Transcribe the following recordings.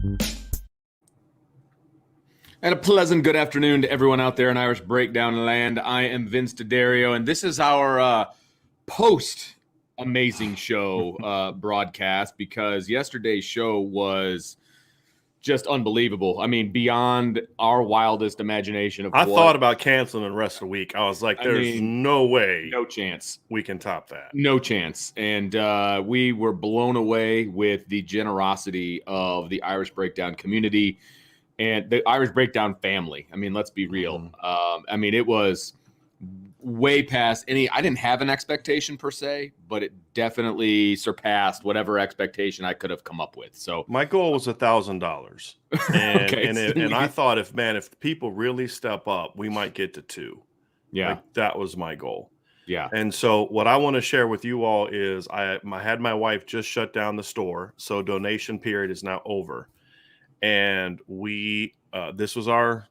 And a pleasant good afternoon to everyone out there in Irish Breakdown land. I am Vince D'Addario, and this is our post amazing show broadcast, because yesterday's show was just unbelievable. I mean, beyond our wildest imagination of I thought about canceling the rest of the week. I was like, there's no way. No chance. We can top that. No chance. And we were blown away with the generosity of the Irish Breakdown community and the Irish Breakdown family. I mean, let's be real. I mean, it was way past any. I didn't have an expectation per se, but it definitely surpassed whatever expectation I could have come up with. So my goal was $1,000, and I thought if people really step up, we might get to 2. Yeah, like, that was my goal. Yeah. And so what I want to share with you all is I had my wife just shut down the store, so donation period is now over. And we this is our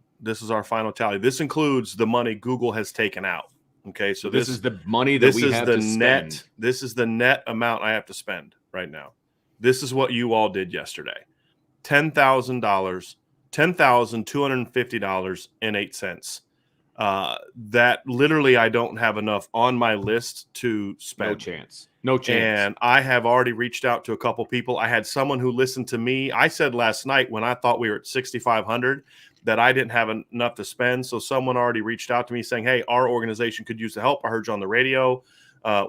final tally. This includes the money Google has taken out. Okay, so this is the money that we have to spend. This is the net amount I have to spend right now. This is what you all did yesterday. $10,250.08. That literally I don't have enough on my list to spend. No chance. And I have already reached out to a couple people. I had someone who listened to me. I said last night when I thought we were at 6,500 that I didn't have enough to spend. So someone already reached out to me saying, hey, our organization could use the help. I heard you on the radio.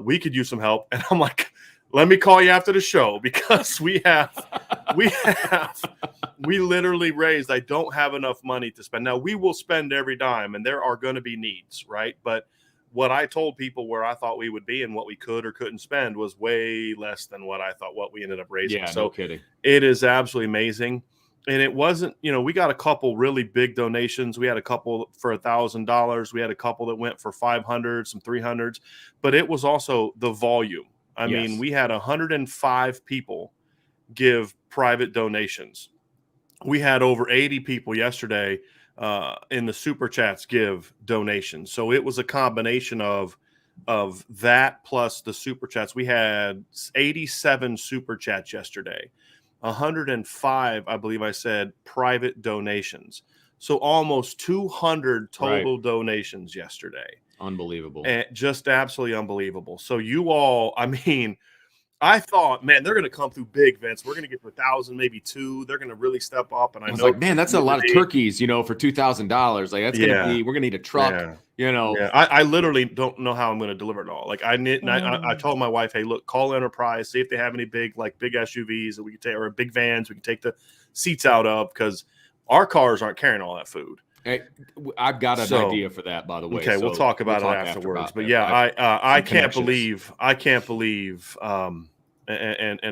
We could use some help. And I'm like, let me call you after the show, because we literally raised, I don't have enough money to spend. Now we will spend every dime and there are going to be needs, right? But what I told people where I thought we would be and what we could or couldn't spend was way less than what I thought what we ended up raising. Yeah, so no kidding. It is absolutely amazing. And it wasn't, we got a couple really big donations. We had a couple for $1,000. We had a couple that went for 500, some 300s, but it was also the volume. I mean, we had 105 people give private donations. We had over 80 people yesterday in the super chats give donations. So it was a combination of that plus the super chats. We had 87 super chats yesterday, 105, I believe I said, private donations. So almost 200 total donations yesterday. Unbelievable. And just absolutely unbelievable. So you all, I mean, I thought, man, they're going to come through big, Vince. We're going to get to 1,000, maybe 2. They're going to really step up. And I was like, man, that's a lot of turkeys, for $2,000. Like that's going to be, we're going to need a truck, I literally don't know how I'm going to deliver it all. Like I told my wife, hey, look, call Enterprise, see if they have any big SUVs that we can take, or big vans we can take the seats out of, because our cars aren't carrying all that food. Hey, I've got an idea for that, by the way. Okay, we'll talk about it afterwards. But yeah, I can't believe, and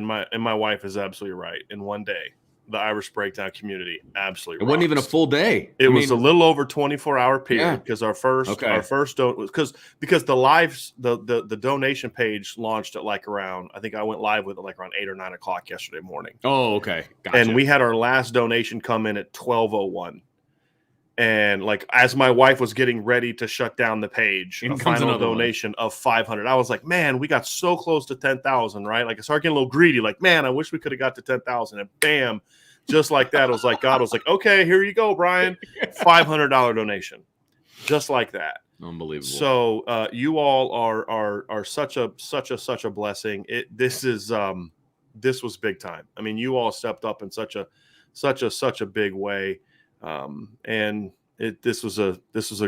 my wife is absolutely right. In one day, the Irish Breakdown community absolutely. It wasn't even a full day. It was a little over 24-hour period, because our first was because the donation page launched at like around, I think I went live with it like around 8 or 9 o'clock yesterday morning. Oh, okay, gotcha. And we had our last donation come in at 12:01. And like as my wife was getting ready to shut down the page, a final donation of 500. I was like, man, we got so close to 10,000, right? Like I started getting a little greedy. Like, man, I wish we could have got to 10,000. And bam, just like that, it was like God was like, okay, here you go, Brian, $500 donation, just like that. Unbelievable. So you all are such a blessing. This was big time. I mean, you all stepped up in such a big way. And this was a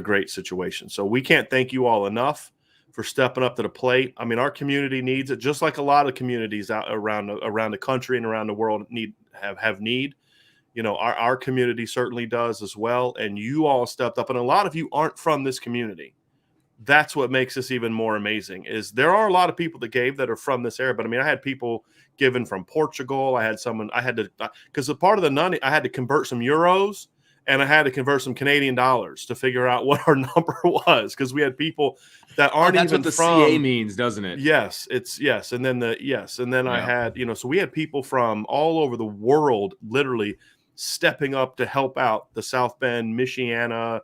great situation. So we can't thank you all enough for stepping up to the plate. I mean, our community needs it, just like a lot of communities out around the country and around the world have need. Our community certainly does as well. And you all stepped up, and a lot of you aren't from this community. That's what makes this even more amazing. Is there are a lot of people that gave that are from this area, but I mean, I had people given from Portugal. I had to, because the part of the money, I had to convert some euros. And I had to convert some Canadian dollars to figure out what our number was, because we had people that aren't that's even what the from CA means, doesn't it? Yes, it's yes. And then I had, so we had people from all over the world literally stepping up to help out the South Bend, Michiana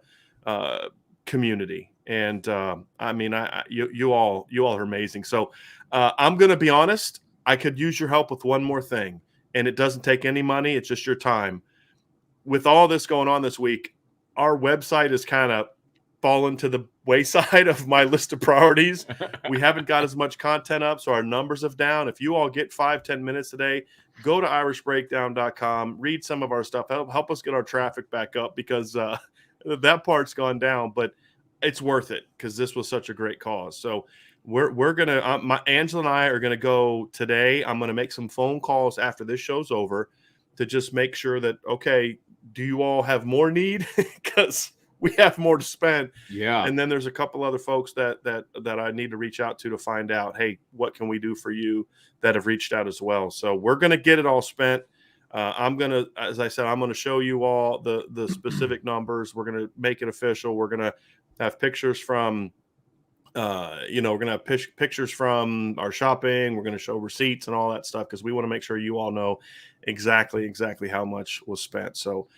community. And I mean, you all are amazing. So I'm going to be honest. I could use your help with one more thing. and it doesn't take any money. It's just your time. With all this going on this week, our website is kind of fallen to the wayside of my list of priorities. We haven't got as much content up, so our numbers have down. If you all get 5-10 minutes today, go to irishbreakdown.com, read some of our stuff, help us get our traffic back up, because that part's gone down, but it's worth it because this was such a great cause. So we're gonna Angela and I are gonna go today. I'm gonna make some phone calls after this show's over to just make sure that, okay, do you all have more need? Because we have more to spend. Yeah. And then there's a couple other folks that I need to reach out to find out, hey, what can we do for you, that have reached out as well. So we're going to get it all spent. I'm going to, as I said, I'm going to show you all the specific numbers. We're going to make it official. We're going to have pictures from, we're going to have pictures from our shopping. We're going to show receipts and all that stuff, because we want to make sure you all know exactly how much was spent. So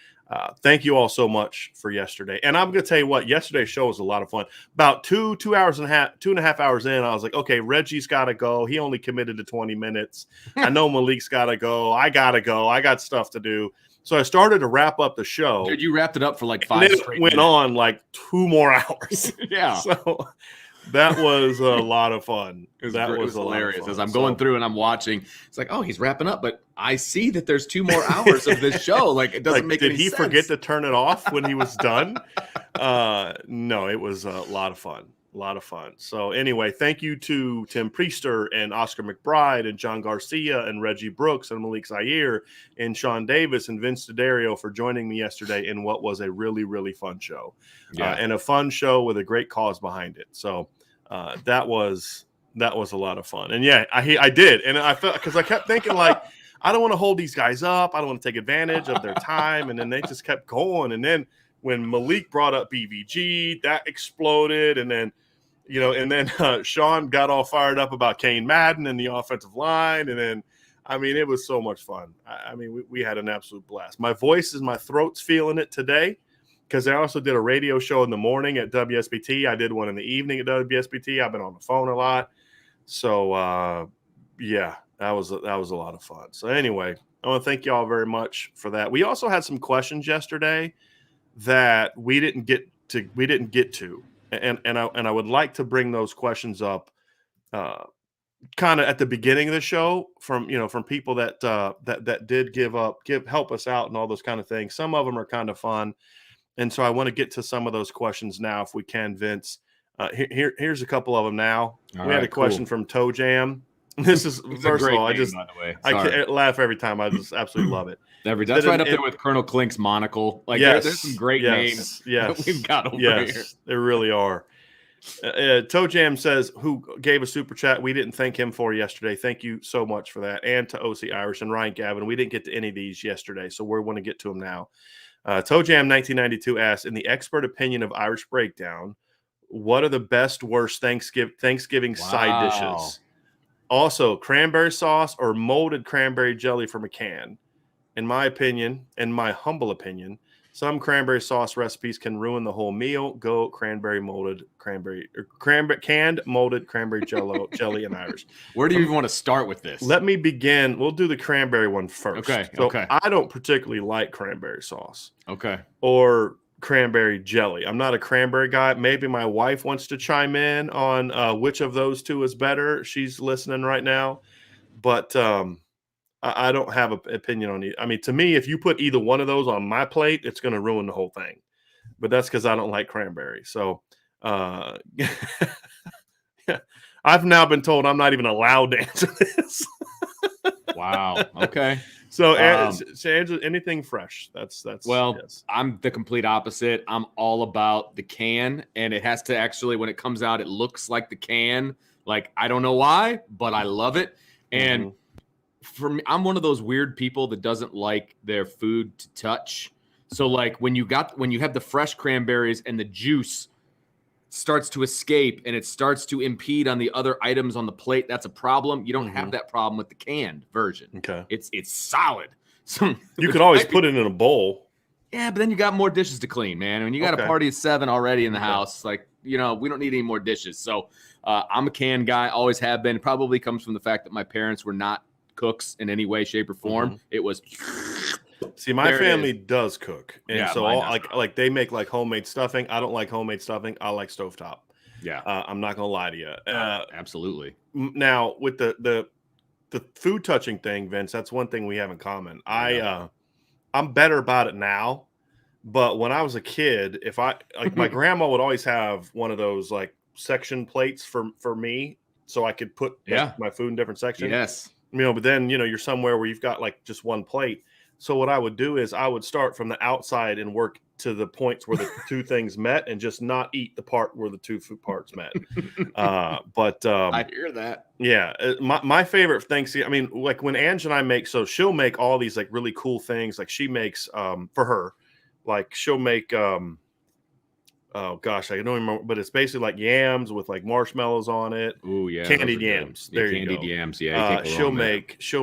thank you all so much for yesterday. And I'm going to tell you what, yesterday's show was a lot of fun. About 2.5 hours in, I was like, okay, Reggie's got to go. He only committed to 20 minutes. I know Malik's got to go. I got to go. I got stuff to do. So I started to wrap up the show. Dude, you wrapped it up for like 5 straight went minutes. on like 2 more hours. Yeah. So that was a lot of fun. That was hilarious. As I'm going through and I'm watching, it's like, oh, he's wrapping up, but I see that there's 2 more hours of this show. Like, it doesn't make any sense. Did he forget to turn it off when he was done? No, it was a lot of fun. A lot of fun. So anyway, thank you to Tim Priester and Oscar McBride and John Garcia and Reggie Brooks and Malik Zaire and Sean Davis and Vince D'Addario for joining me yesterday in what was a really, really fun show. And a fun show with a great cause behind it. So that was a lot of fun. And yeah, I did. And I felt, because I kept thinking, like, I don't want to hold these guys up. I don't want to take advantage of their time. And then they just kept going. And then when Malik brought up BVG, that exploded. And then, Sean got all fired up about Kane Madden and the offensive line. And then, I mean, it was so much fun. We had an absolute blast. My throat's feeling it today, because I also did a radio show in the morning at WSBT. I did one in the evening at WSBT. I've been on the phone a lot. So, that was a lot of fun. So anyway, I want to thank you all very much for that. We also had some questions yesterday that we didn't get to. And I would like to bring those questions up kind of at the beginning of the show from people that did help us out and all those kind of things. Some of them are kind of fun. And so I want to get to some of those questions now, if we can, Vince. Here's a couple of them now. We had a question from Toe Jam. This is, first of all, by the way. I can't laugh every time. I just absolutely love it. That's right up there with Colonel Klink's monocle. Like, there's some great names that we've got over here. There really are. Toe Jam says, who gave a super chat we didn't thank him for yesterday. Thank you so much for that. And to OC Irish and Ryan Gavin. We didn't get to any of these yesterday, so we want to get to them now. Toe Jam 1992 asks, in the expert opinion of Irish Breakdown, what are the best, worst Thanksgiving side dishes? Also, cranberry sauce or molded cranberry jelly from a can. In my opinion, in my humble opinion, some cranberry sauce recipes can ruin the whole meal. Go canned molded cranberry jelly and Irish. Where do you even want to start with this? Let me begin. We'll do the cranberry one first. Okay. I don't particularly like cranberry sauce. Okay. Or cranberry jelly. I'm not a cranberry guy. Maybe my wife wants to chime in on which of those two is better. She's listening right now. But I don't have an opinion on it. I mean, to me, if you put either one of those on my plate, it's going to ruin the whole thing. But that's because I don't like cranberry. So I've now been told I'm not even allowed to answer this. Wow. Okay. So, Angela, anything fresh? That's well. Yes. I'm the complete opposite. I'm all about the can, and it has to actually, when it comes out, it looks like the can. Like, I don't know why, but I love it. And for me, I'm one of those weird people that doesn't like their food to touch. So, like, when you have the fresh cranberries and the juice starts to escape and it starts to impede on the other items on the plate, that's a problem. You don't have that problem with the canned version. Okay. It's solid. So you could always put it in a bowl. Yeah, but then you got more dishes to clean, man. When you got a party of 7 already in the house, like, we don't need any more dishes. So I'm a can guy, always have been. It probably comes from the fact that my parents were not cooks in any way, shape, or form. It was. See, my family does cook, and so like they make like homemade stuffing. I don't like homemade stuffing. I like stovetop. Yeah, I'm not gonna lie to you. Absolutely. Now with the food touching thing, Vince, that's one thing we have in common. I'm better about it now, but when I was a kid, if I like my grandma would always have one of those like section plates for me, so I could put my food in different sections. Yes, but then you're somewhere where you've got like just one plate. So what I would do is I would start from the outside and work to the points where the two things met, and just not eat the part where the two food parts met. But I hear that. Yeah, my favorite Thanksgiving. I mean, like when Ange and I make, so she'll make all these like really cool things. Like she makes for her, like she'll make oh gosh, I don't remember, but it's basically like yams with like marshmallows on it. Oh yeah, candied yams. There you go. Candied yams. Yeah, she'll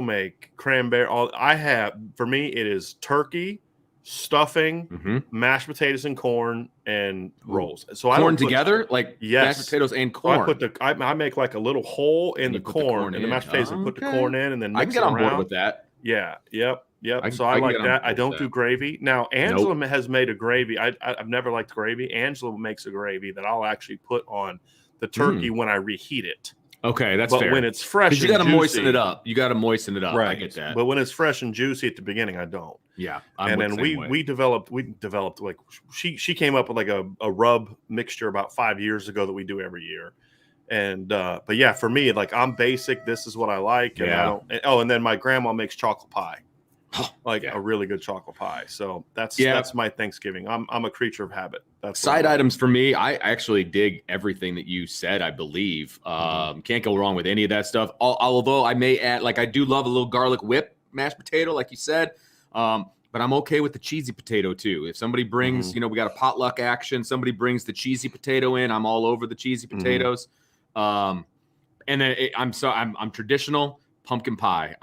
make cranberry. For me, it is turkey, stuffing, mashed potatoes and corn, and rolls. So corn I don't together, like mashed potatoes and corn. I make like a little hole in the corn and the mashed potatoes, and put the corn in, and then mix I can get on board with that. Yeah. Yep. So I like that. I don't do gravy. Now, Angela has made a gravy. I've never liked gravy. Angela makes a gravy that I'll actually put on the turkey when I reheat it. Okay, that's fair. But when it's fresh, you got to moisten it up. You got to moisten it up. Right. I get that. But when it's fresh and juicy at the beginning, I don't. Yeah. And then we developed like she came up with like a rub mixture about 5 years ago that we do every year. And but yeah, for me, like I'm basic. This is what I like. And I don't. And then my grandma makes chocolate pie. A really good chocolate pie. So that's my Thanksgiving. I'm a creature of habit. That's side items for me. I actually dig everything that you said. I believe can't go wrong with any of that stuff. Although I may add, like I do love a little garlic whip mashed potato, like you said. But I'm okay with the cheesy potato too. If somebody brings, we got a potluck action. Somebody brings the cheesy potato in. I'm all over the cheesy potatoes. And then I'm traditional pumpkin pie.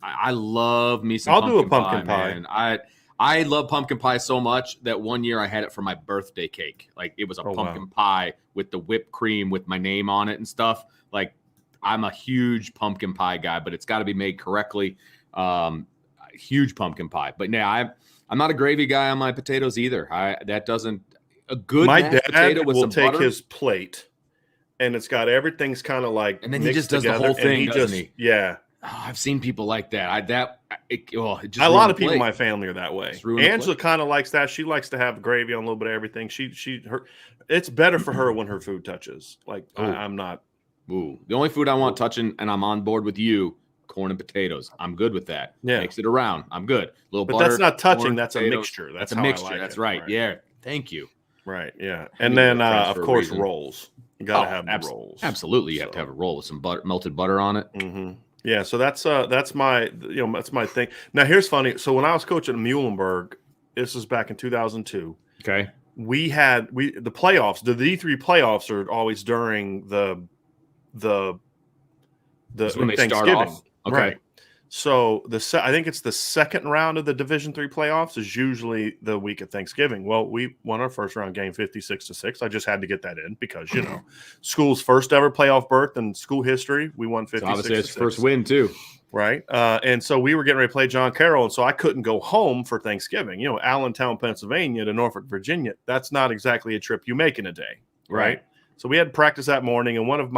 I love me some pumpkin pie, man. I love pumpkin pie so much that one year I had it for my birthday cake. Like it was a pumpkin pie with the whipped cream with my name on it and stuff. Like I'm a huge pumpkin pie guy, but it's got to be made correctly. Huge pumpkin pie. But now I'm not a gravy guy on my potatoes either. A good mashed potato with some butter. His plate and it's got everything's kind of like, and then he just does the whole thing, doesn't he? Yeah. Oh, I've seen people like that. A lot of people in my family are that way. Angela kind of likes that. She likes to have gravy on a little bit of everything. It's better for her when her food touches. Like I'm not. Ooh, the only food I want touching, and I'm on board with you. Corn and potatoes. I'm good with that. Yeah, mix it around. I'm good. A little but butter. That's not touching. That's potatoes. A mixture. That's a mixture. That's right. Yeah. Thank you. Right. Yeah. And then of course rolls. You gotta have the rolls. Absolutely, you have to have a roll with some melted butter on it. Mm-hmm. Yeah, so that's my that's my thing. Now here's funny. So when I was coaching at Muhlenberg, this was back in 2002. Okay, we had the playoffs. The D3 playoffs are always during the when they Thanksgiving. Start off. Okay, right. So I think it's the second round of the Division III playoffs is usually the week of Thanksgiving. Well, we won our first round game 56-6. I just had to get that in because school's first ever playoff berth in school history. We won 56-6. Obviously, it's first win too, right? And so we were getting ready to play John Carroll, and so I couldn't go home for Thanksgiving. Allentown, Pennsylvania to Norfolk, Virginia. That's not exactly a trip you make in a day, right? So we had practice that morning, and one of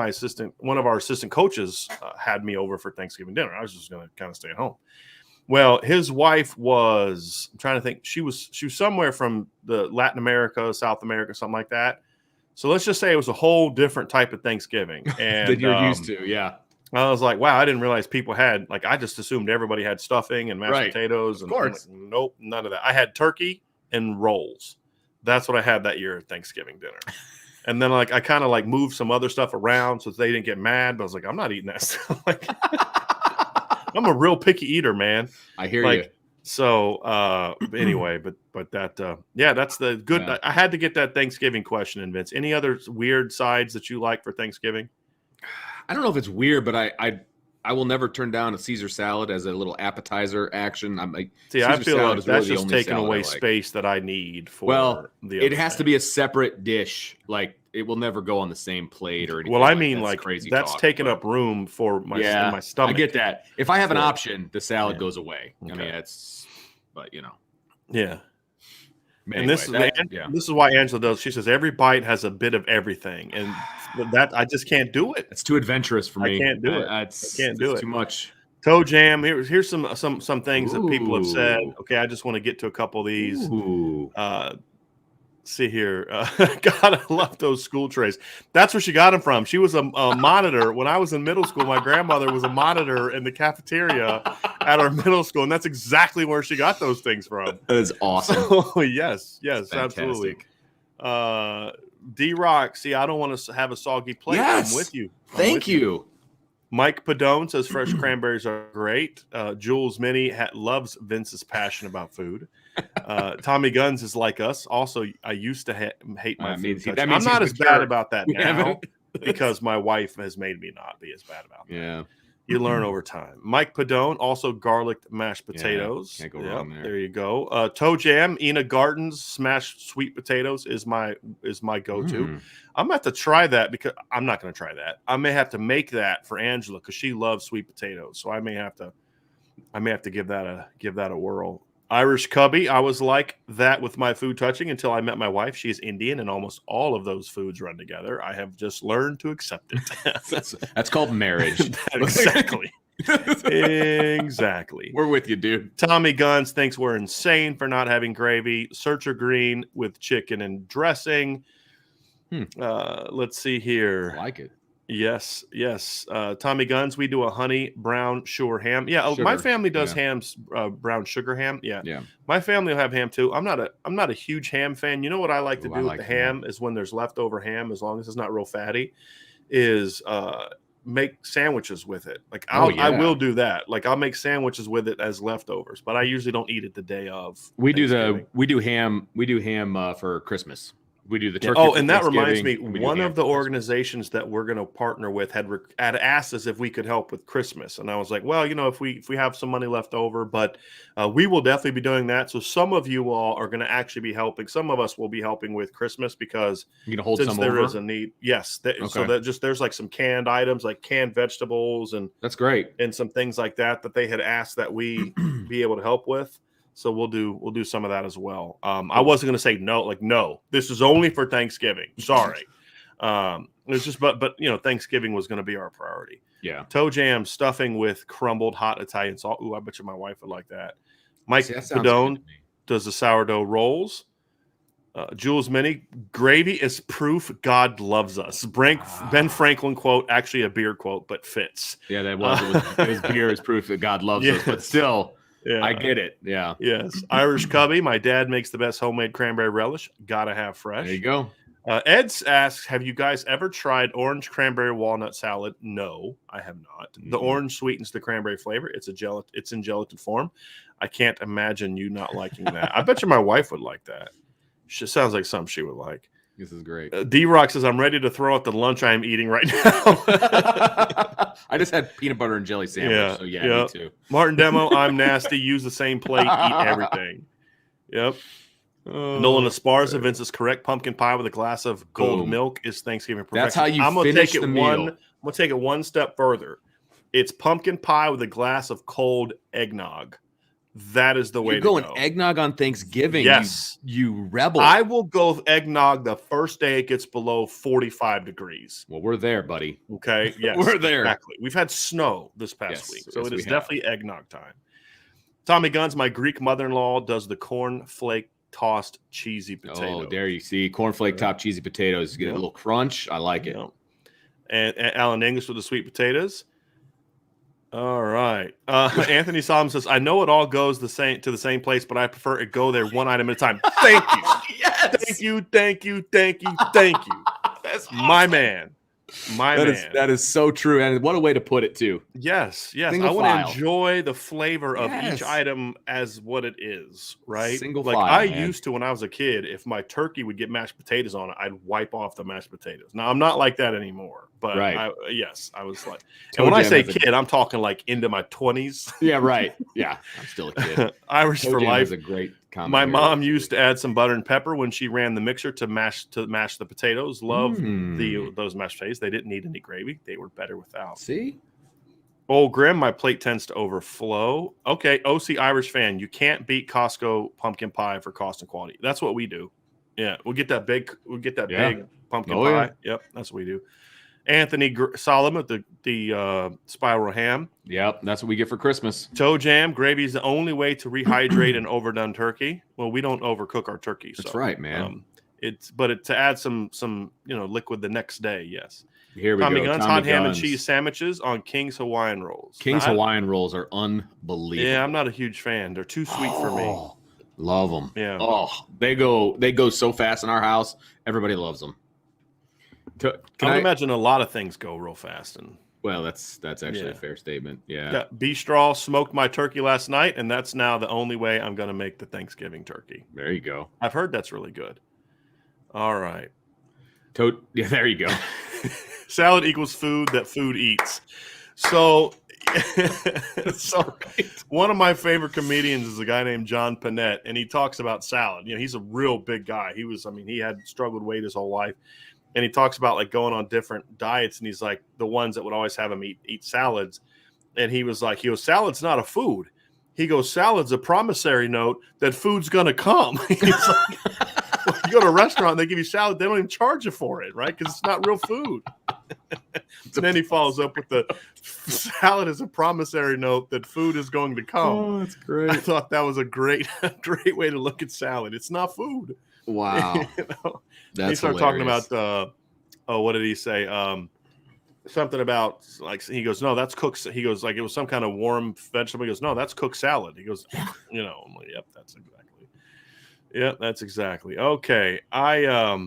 our assistant coaches had me over for Thanksgiving dinner. I was just going to kind of stay at home. Well, his wife was, I'm trying to think, she was somewhere from the Latin America, South America, something like that. So let's just say it was a whole different type of Thanksgiving and that you're used to. Yeah. I was like, wow, I didn't realize people had, like, I just assumed everybody had stuffing and mashed potatoes. And, of course. And nope, none of that. I had turkey and rolls. That's what I had that year at Thanksgiving dinner. And then I kind of moved some other stuff around so they didn't get mad. But I was like, I'm not eating that stuff. I'm a real picky eater, man. I hear you. So anyway, but that that's the good. Yeah. I had to get that Thanksgiving question in, Vince. Any other weird sides that you like for Thanksgiving? I don't know if it's weird, but I will never turn down a Caesar salad as a little appetizer action. I'm like, See, Caesar I feel salad like is that's really the just only taking salad away I like. space that I need for Well, the it other has to thing. be a separate dish. Like it will never go on the same plate or anything. Well, I like mean, that's like crazy that's talk, taking but up room for my in yeah, my stomach. I get that. If I have an for- option, the salad Yeah. goes away. I mean, Okay. it's, but you know, Yeah. And anyway, this is why Angela does. She says every bite has a bit of everything, and that I just can't do it. it's too adventurous for I me. can't do it. I can't do It's it. too much. Toe jam. Here's some things that people have said. Ooh. Okay, I just want to get to a couple of these. Ooh. See here. God, I love those school trays. That's where she got them from. She was a monitor. When I was in middle school, my grandmother was a monitor in the cafeteria at our middle school, and that's exactly where she got those things from. That is awesome. So, yes, absolutely. D-Rock, see, I don't want to have a soggy plate. Yes. I'm with you. Thank you. Mike Padone says fresh cranberries are great. Jules Minnie loves Vince's passion about food. Tommy Guns is like us. Also, I used to hate my food. I'm not as bad about that now because my wife has made me not be as bad about that. Yeah. You learn over time. Mike Padone, also garlic mashed potatoes. Can't go wrong there. There you go. Toe jam, Ina Garten's smashed sweet potatoes is my go-to. I'm gonna have to try that because I'm not gonna try that. I may have to make that for Angela because she loves sweet potatoes. So I may have to give that a whirl. Irish Cubby, I was like that with my food touching until I met my wife. She is Indian, and almost all of those foods run together. I have just learned to accept it. That's called marriage. Exactly. Exactly. We're with you, dude. Tommy Guns thinks we're insane for not having gravy. Searcher green with chicken and dressing. Let's see here. I like it. Yes. Tommy Guns, we do a honey brown sugar ham. Yeah, sugar. My family does hams, brown sugar ham. Yeah. My family will have ham too. I'm not a huge ham fan. You know what I like to do with the ham is when there's leftover ham, as long as it's not real fatty, is make sandwiches with it. Like I will do that. Like I'll make sandwiches with it as leftovers, but I usually don't eat it the day of. We do ham for Christmas. We do the turkey. Oh, and that reminds me, one of the organizations that we're going to partner with had asked us if we could help with Christmas, and I was like, well, if we have some money left over, but we will definitely be doing that. So some of you all are going to actually be helping. Some of us will be helping with Christmas because since there is a need. Yes, so that there's like some canned items, like canned vegetables, and that's great, and some things like that they had asked that we be able to help with. So we'll do some of that as well. I wasn't going to say no, this is only for Thanksgiving. Sorry. It's just, but Thanksgiving was going to be our priority. Yeah. Toe jam stuffing with crumbled hot Italian salt. Ooh, I bet you my wife would like that. Mike Padone does the sourdough rolls. Jules Minnie, gravy is proof God loves us. Ben Franklin quote, actually a beer quote, but fits. Yeah, that was. It was beer is proof that God loves us, but still. Yeah. I get it. Yeah. Yes. Irish Cubby. My dad makes the best homemade cranberry relish. Gotta have fresh. There you go. Ed asks, have you guys ever tried orange cranberry walnut salad? No, I have not. The orange sweetens the cranberry flavor. It's in gelatin form. I can't imagine you not liking that. I bet you my wife would like that. She sounds like something she would like. This is great. D-Rock says, I'm ready to throw out the lunch I'm eating right now. I just had peanut butter and jelly sandwich. So me too. Martin Demo, I'm nasty. Use the same plate. Eat everything. Yep. Nolan Esparza, Vince's correct. Pumpkin pie with a glass of cold milk is Thanksgiving perfection. That's how you finish the meal. I'm going to take it one step further. It's pumpkin pie with a glass of cold eggnog. That is the way to go. You're going eggnog on Thanksgiving. Yes. You rebel. I will go with eggnog the first day it gets below 45 degrees. Well, we're there, buddy. Okay. Yes. We're there. Exactly. We've had snow this past week. So it is definitely eggnog time. Tommy Guns, my Greek mother-in-law, does the cornflake tossed cheesy potatoes. Oh, there you see. Cornflake topped cheesy potatoes. Get a little crunch. I like it. And Alan English with the sweet potatoes. All right. Anthony Solomon says, I know it all goes to the same place, but I prefer it go there one item at a time. Thank you. Yes. Thank you. That's awesome. My man. My man. That is so true. And what a way to put it, too. Yes. Single I want to file. enjoy the flavor of each Yes. item as what it is, right? Single like file, I man. used to when I was a kid, if my turkey would get mashed potatoes on it, I'd wipe off the mashed potatoes. Now I'm not like that anymore, but Right. I was like, Toe and when I Jam say has kid, I'm talking like into my 20s. Yeah, right. Yeah, I'm still a kid. Irish Toe for Jam life. is a great comment. My here. mom used to add some butter and pepper when she ran the mixer to mash the potatoes. Love those mashed potatoes. They didn't need any gravy. They were better without. See? Oh, Grim, my plate tends to overflow. Okay, OC Irish fan, you can't beat Costco pumpkin pie for cost and quality. That's what we do. Yeah, we'll get that big big pumpkin pie. Yeah. Yep, that's what we do. Anthony Solomon, the spiral ham. Yep, that's what we get for Christmas. Toe jam gravy is the only way to rehydrate an overdone turkey. Well, we don't overcook our turkey. That's so, right, man. To add some liquid the next day. Yes. Here we Tommy go. Guns, Tommy hot ham and Guns. cheese sandwiches on King's Hawaiian rolls. King's Hawaiian rolls are unbelievable. Yeah, I'm not a huge fan. They're too sweet for me. Love them. Yeah. Oh, they go so fast in our house. Everybody loves them. I imagine a lot of things go real fast. Well, that's actually a fair statement. Yeah. B-Straw smoked my turkey last night, and that's now the only way I'm going to make the Thanksgiving turkey. There you go. I've heard that's really good. All right. Yeah, there you go. Salad equals food that food eats. So one of my favorite comedians is a guy named John Panette, and he talks about salad. He's a real big guy. He had struggled weight his whole life. And he talks about like going on different diets, and he's like the ones that would always have him eat salads. And he goes, salad's not a food. He goes, salad's a promissory note that food's gonna come. He's like, you go to a restaurant, they give you salad, they don't even charge you for it, right? Because it's not real food. And then he follows up with the salad is a promissory note that food is going to come. Oh, that's great. I thought that was a great way to look at salad. It's not food. Wow. That's he started talking about what did he say? Something about like he goes, no, that's cooked. He goes like it was some kind of warm vegetable. He goes, no, that's cooked salad. He goes, I'm like, yep, that's exactly. Yeah, that's exactly. Okay. I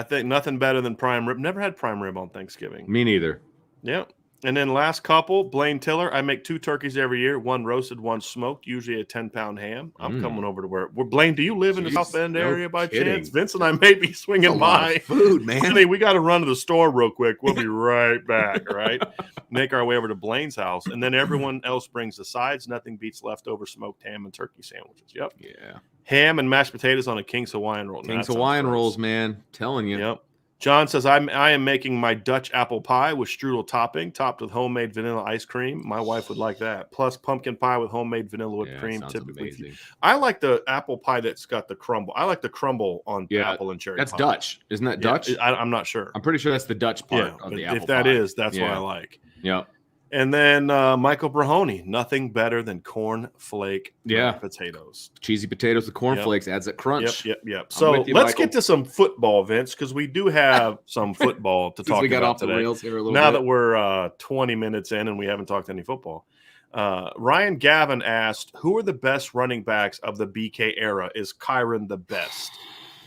think nothing better than prime rib. Never had prime rib on Thanksgiving. Me neither. Yep. And then last couple, Blaine Tiller. I make 2 turkeys every year, one roasted, one smoked, usually a 10-pound ham. I'm coming over to where Blaine, do you live in the South Bend area by chance? Vince and I may be swinging by. Food, man. Honey, we got to run to the store real quick. We'll be right back, right? Make our way over to Blaine's house. And then everyone else brings the sides. Nothing beats leftover smoked ham and turkey sandwiches. Yep. Yeah. Ham and mashed potatoes on a King's Hawaiian roll. King's Hawaiian rolls, man. Telling you. Yep. John says, I am making my Dutch apple pie with strudel topping, topped with homemade vanilla ice cream. My wife would like that. Plus pumpkin pie with homemade vanilla whipped cream. Typically, I like the apple pie that's got the crumble. I like the crumble on apple and cherry. That's pie. Dutch. Isn't that Dutch? I'm not sure. I'm pretty sure that's the Dutch part of the apple if that pie. is, that's what I like. Yeah. And then Michael Brahoni, nothing better than corn flake potatoes. Cheesy potatoes with cornflakes adds that crunch. Yep. So let's get to some football, Vince, because we do have some football to talk about today. We got off the rails here a little bit. Now that we're 20 minutes in and we haven't talked any football. Ryan Gavin asked, who are the best running backs of the BK era? Is Kyron the best?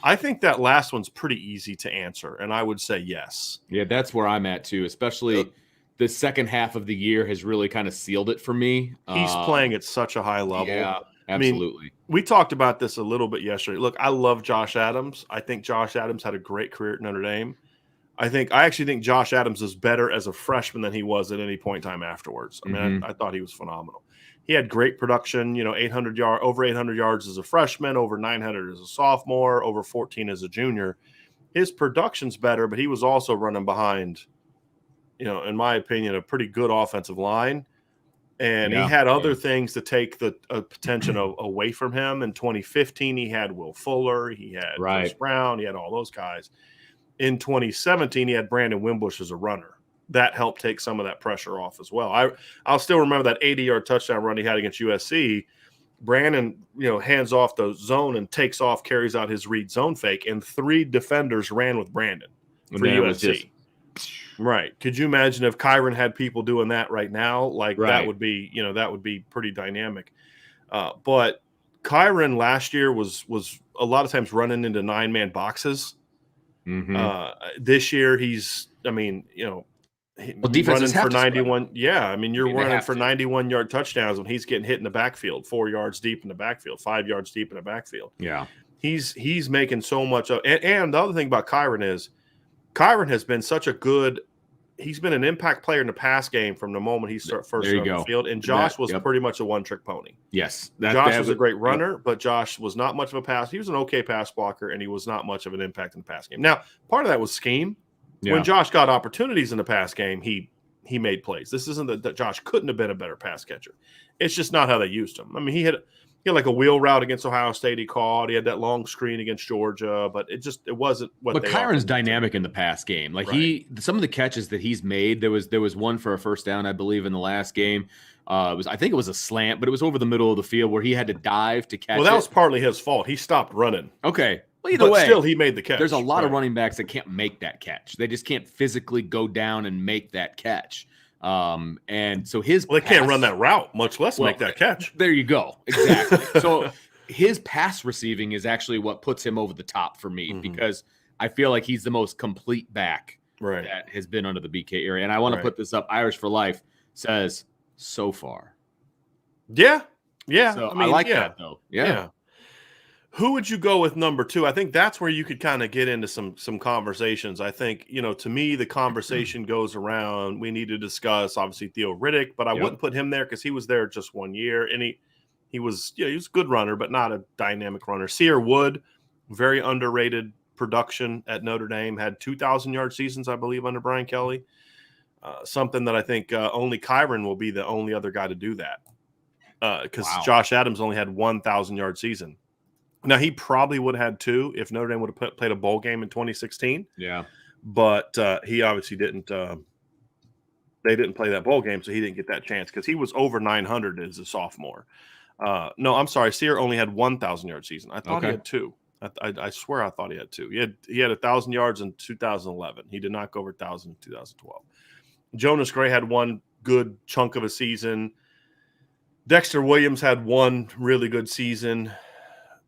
I think that last one's pretty easy to answer, and I would say yes. Yeah, that's where I'm at too, especially the second half of the year has really kind of sealed it for me. He's playing at such a high level. Yeah, absolutely. I mean, we talked about this a little bit yesterday. Look, I love Josh Adams. I think Josh Adams had a great career at Notre Dame. I actually think Josh Adams is better as a freshman than he was at any point in time afterwards. I mean, I thought he was phenomenal. He had great production, over 800 yards as a freshman, over 900 as a sophomore, over 14 as a junior. His production's better, but he was also running behind, in my opinion, a pretty good offensive line. And he had other things to take the attention away from him. In 2015, he had Will Fuller. He had Chris Brown. He had all those guys. In 2017, he had Brandon Wimbush as a runner. That helped take some of that pressure off as well. I'll still remember that 80-yard touchdown run he had against USC. Brandon, hands off the zone and takes off, carries out his read zone fake, and 3 defenders ran with Brandon for USC. Right. Could you imagine if Kyron had people doing that right now? Like that would be, that would be pretty dynamic. But Kyron last year was a lot of times running into 9-man boxes. This year, he's, I mean, Well, defenses running have for to spread 91. Yeah, I mean, you're they running have for to. 91-yard touchdowns when he's getting hit in the backfield, 4 yards deep in the backfield, 5 yards deep in the backfield. Yeah. He's making so much of, and the other thing about Kyron is Kyron has been such a good. He's been an impact player in the pass game from the moment he first There you on the go. field. And Josh was Yep. pretty much a one-trick pony. Yes. Josh was a great runner, but Josh was not much of a pass. He was an okay pass blocker, and he was not much of an impact in the pass game. Now, part of that was scheme. Yeah. When Josh got opportunities in the pass game, he made plays. This isn't that Josh couldn't have been a better pass catcher. It's just not how they used him. I mean, he had like a wheel route against Ohio State he caught. He had that long screen against Georgia, but it wasn't what. But Kyron's dynamic in the pass game. Like some of the catches that he's made. There was one for a first down, I believe, in the last game. I think it was a slant, but it was over the middle of the field where he had to dive to catch. Well, that was partly his fault. He stopped running. Okay. Well, either way, still he made the catch. There's a lot of running backs that can't make that catch. They just can't physically go down and make that catch. And so they can't run that route, much less make that catch. There you go. Exactly. So his pass receiving is actually what puts him over the top for me because I feel like he's the most complete back that has been under the BK area. And I want to put this up. Irish for Life says so far. Yeah. Yeah. So I like that though. Yeah. Who would you go with number 2? I think that's where you could kind of get into some conversations. I think, to me, the conversation goes around. We need to discuss, obviously, Theo Riddick, but I wouldn't put him there because he was there just 1 year. And he was a good runner, but not a dynamic runner. Sear Wood, very underrated production at Notre Dame, had 2,000-yard seasons, I believe, under Brian Kelly. Something that I think only Kyron will be the only other guy to do that because Josh Adams only had 1,000-yard season. Now, he probably would have had 2 if Notre Dame would have played a bowl game in 2016. Yeah. But he obviously didn't. They didn't play that bowl game, so he didn't get that chance because he was over 900 as a sophomore. No, I'm sorry. Sear only had 1,000-yard season. I thought he had 2. I swear I thought he had 2. He had 1,000 yards in 2011. He did not go over 1,000 in 2012. Jonas Gray had 1 good chunk of a season. Dexter Williams had 1 really good season.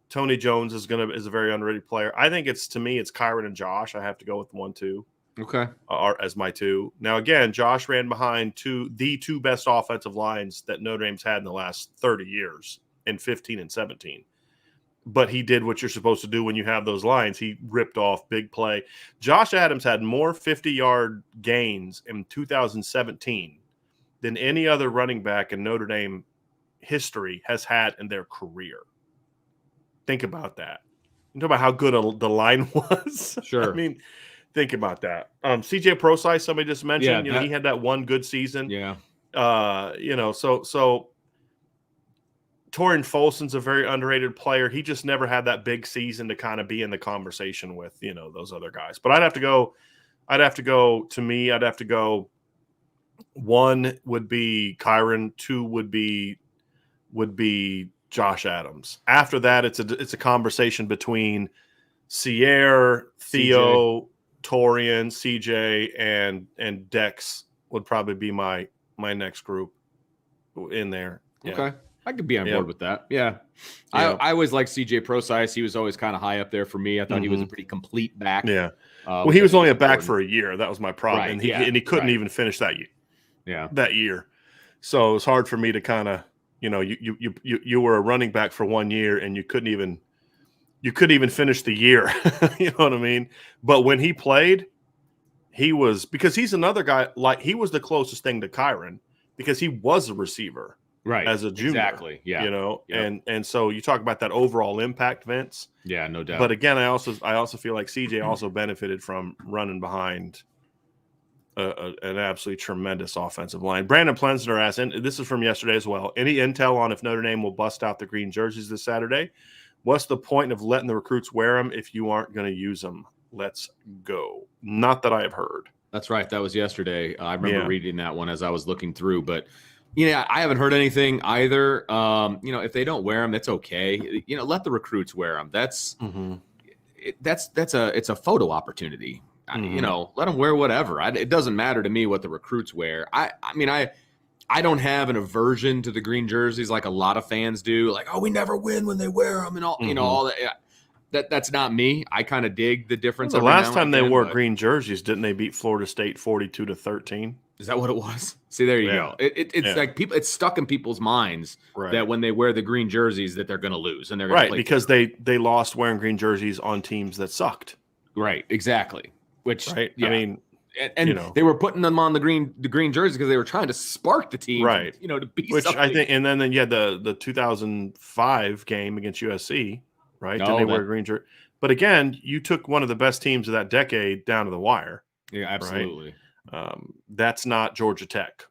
Tony Jones is a very underrated player. I think it's Kyron and Josh. I have to go with 1, 2. Okay. As my 2. Now again, Josh ran behind the two best offensive lines that Notre Dame's had in the last 30 years in 15 and 17. But he did what you're supposed to do when you have those lines. He ripped off big play. Josh Adams had more 50-yard gains in 2017 than any other running back in Notre Dame history has had in their career. Think about that. You talk about how good the line was. Sure. I mean, think about that. CJ Prosise, somebody just mentioned. He had that 1 good season. Yeah. So Torian Folson's a very underrated player. He just never had that big season to kind of be in the conversation with those other guys. But I'd have to go. To me, I'd have to go. 1 would be Kyron. 2 would be Josh Adams. After that, it's a conversation between Sierra, Theo, Torian, CJ, and Dex would probably be my next group in there. Yeah. Okay. I could be on board with that. Yeah. I always liked CJ Prosise. He was always kind of high up there for me. I thought he was a pretty complete back. Yeah. Well, he was only a back for a year. That was my problem. Right, and he couldn't even finish that year. Yeah. That year. So it was hard for me to kind of, you were a running back for 1 year and you couldn't even finish the year. You know what I mean? But when he played, because he's another guy, like he was the closest thing to Kyron because he was a receiver as a junior. Exactly. Yeah. And so you talk about that overall impact, Vince. Yeah, no doubt. But again, I also feel like CJ also benefited from running behind an absolutely tremendous offensive line. Brandon Plensner asked, and this is from yesterday as well, any intel on if Notre Dame will bust out the green jerseys this Saturday? What's the point of letting the recruits wear them if you aren't going to use them? Let's go. Not that I have heard. That's right. That was yesterday. I remember reading that one as I was looking through, but I haven't heard anything either. If they don't wear them, that's okay. Let the recruits wear them. That's it's a photo opportunity. Let them wear whatever. It doesn't matter to me what the recruits wear. I don't have an aversion to the green jerseys like a lot of fans do. Like, oh, we never win when they wear them and all, all that. that's not me. I kind of dig the difference. The Every last now and time they again, wore but green jerseys, didn't they beat Florida State 42-13? is that what it was? See, there you Yeah. go. It's Yeah. like people. It's stuck in people's minds Right. that when they wear the green jerseys, that they're going to lose and they're going to Right, play because they lost wearing green jerseys on teams that sucked. right. Exactly. Which Right. yeah. I mean, and they were putting them on the green jerseys because they were trying to spark the team, right? To be Which something. I think, and then you had the 2005 game against USC, right? No, Didn't they wear green jersey? But again, you took one of the best teams of that decade down to the wire. Yeah, absolutely. Right? That's not Georgia Tech.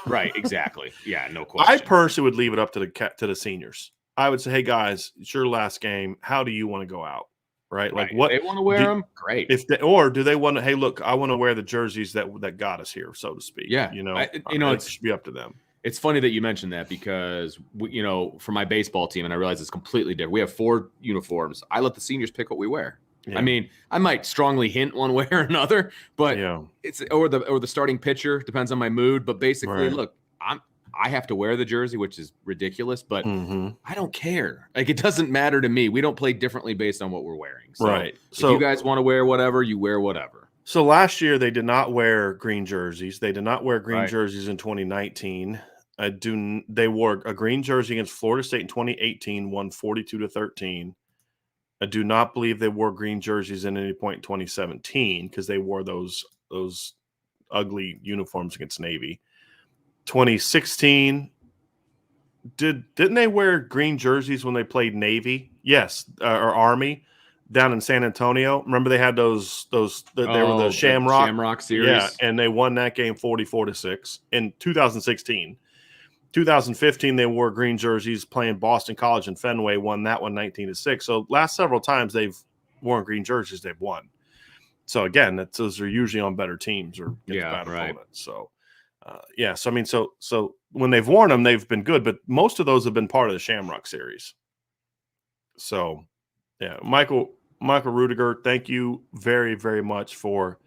Right, exactly. Yeah, no question. I personally would leave it up to the seniors. I would say, hey guys, it's your last game. How do you want to go out? Right? Like what if they want to wear them, great. Or do they want to? Hey, look, I want to wear the jerseys that got us here, so to speak. Yeah, it should be up to them. It's funny that you mentioned that because for my baseball team, and I realize it's completely different. We have 4 uniforms. I let the seniors pick what we wear. Yeah. I mean, I might strongly hint one way or another, but it's or the starting pitcher depends on my mood. But basically, look, I have to wear the jersey, which is ridiculous, but I don't care. Like, it doesn't matter to me. We don't play differently based on what we're wearing. So right. So if you guys want to wear whatever, you wear whatever. So last year they did not wear green jerseys. They did not wear green jerseys in 2019. They wore a green jersey against Florida State in 2018, won 42-13. I do not believe they wore green jerseys at any point in 2017 because they wore those ugly uniforms against Navy. 2016, didn't they wear green jerseys when they played Navy? Yes, or Army down in San Antonio. Remember they had those they were the Shamrock series. Yeah, and they won that game 44-6 in 2016. 2015 they wore green jerseys playing Boston College and Fenway, won that one 19-6. So last several times they've worn green jerseys, they've won. So again, those are usually on better teams or bad opponents. So so I mean, so when they've worn them, they've been good, but most of those have been part of the Shamrock series. So, yeah, Michael Rudiger, thank you very, very much for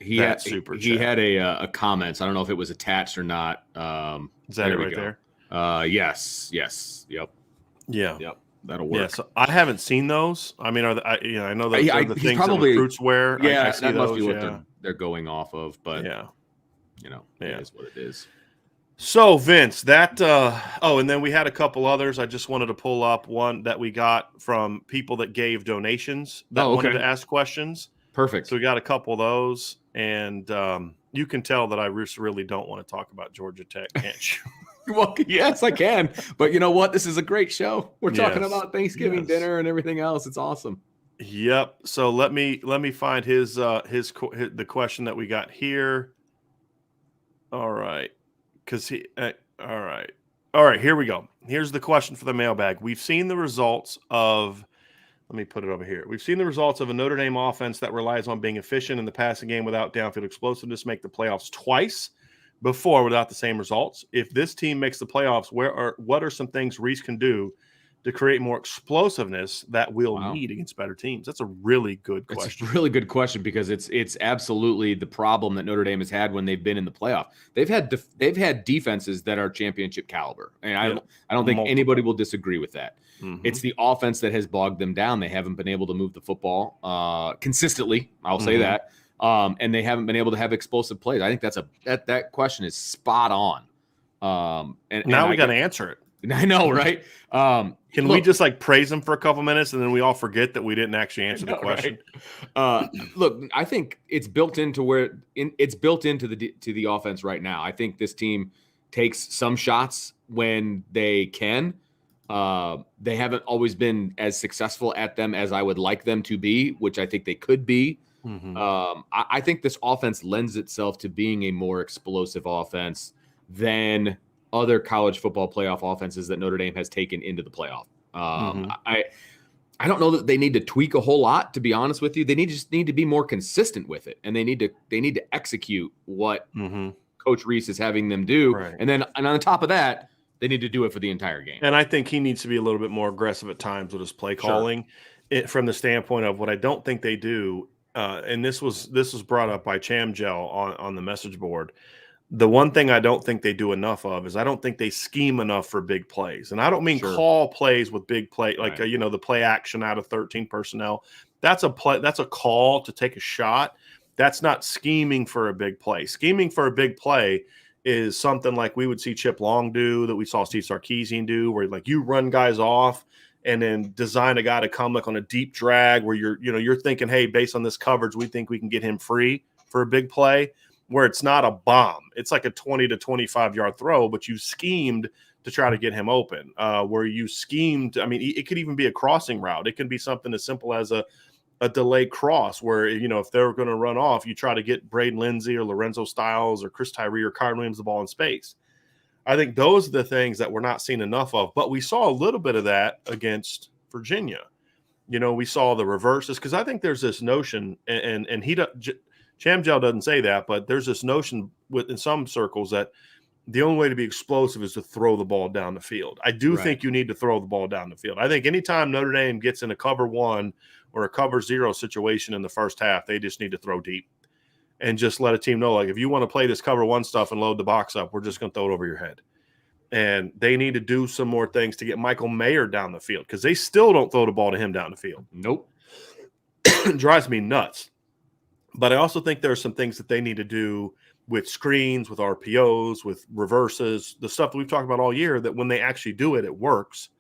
that super chat. He had a comment. I don't know if it was attached or not. Is that it right there? Yes. Yep. Yeah. Yep. That'll work. Yeah, so I haven't seen those. I mean, I know that they're the things probably, that recruits wear. Yeah, I see that those, must be what they're going off of. But it is what it is. So Vince, that and then we had a couple others. I just wanted to pull up one that we got from people that gave donations that wanted to ask questions. Perfect. So we got a couple of those, and you can tell that I really don't want to talk about Georgia Tech, can't you? Well, yes, I can. But you know what? This is a great show. We're talking about Thanksgiving dinner and everything else. It's awesome. Yep. So let me find the question that we got here. All right. All right. Here we go. Here's the question for the mailbag. We've seen the results of. Let me put it over here. We've seen the results of a Notre Dame offense that relies on being efficient in the passing game without downfield explosiveness make the playoffs twice before without the same results. If this team makes the playoffs, what are some things Reese can do to create more explosiveness that we'll need against better teams? That's a really good question. It's a really good question because it's absolutely the problem that Notre Dame has had when they've been in the playoff. They've had defenses that are championship caliber, and I don't think anybody will disagree with that. Mm-hmm. It's the offense that has bogged them down. They haven't been able to move the football consistently. I'll say that. And they haven't been able to have explosive plays. I think that question is spot on. And now we got to answer it. I know, right? Can we just praise them for a couple minutes and then we all forget that we didn't actually answer the question? Right? Look, I think it's built into the offense right now. I think this team takes some shots when they can. They haven't always been as successful at them as I would like them to be, which I think they could be. Mm-hmm. I think this offense lends itself to being a more explosive offense than other college football playoff offenses that Notre Dame has taken into the playoff. I don't know that they need to tweak a whole lot, to be honest with you. They just need to be more consistent with it, and they need to execute what Coach Reese is having them do. Right. And on top of that, they need to do it for the entire game. And I think he needs to be a little bit more aggressive at times with his play calling, from the standpoint of what I don't think they do. And this was brought up by Cham Gel on the message board. The one thing I don't think they do enough of is I don't think they scheme enough for big plays. And I don't mean Sure. call plays with big play, like, Right. the play action out of 13 personnel. That's a play. That's a call to take a shot. That's not scheming for a big play. Scheming for a big play is something like we would see Chip Long do, that we saw Steve Sarkisian do, where like you run guys off and then design a guy to come like on a deep drag where you're thinking, hey, based on this coverage, we think we can get him free for a big play, where it's not a bomb. It's like a 20 to 25-yard throw, but you schemed to try to get him open, where you schemed. I mean, it could even be a crossing route. It can be something as simple as a delay cross where, if they're going to run off, you try to get Braden Lindsey or Lorenzo Styles or Chris Tyree or Kyron Williams the ball in space. I think those are the things that we're not seeing enough of, but we saw a little bit of that against Virginia. We saw the reverses, because I think there's this notion, and Chamgel doesn't say that, but there's this notion in some circles that the only way to be explosive is to throw the ball down the field. I do think you need to throw the ball down the field. I think anytime Notre Dame gets in a cover 1 or a cover 0 situation in the first half, they just need to throw deep and just let a team know, like, if you want to play this cover 1 stuff and load the box up, we're just going to throw it over your head. And they need to do some more things to get Michael Mayer down the field, because they still don't throw the ball to him down the field. Nope. It drives me nuts. But I also think there are some things that they need to do with screens, with RPOs, with reverses, the stuff that we've talked about all year, that when they actually do it, it works.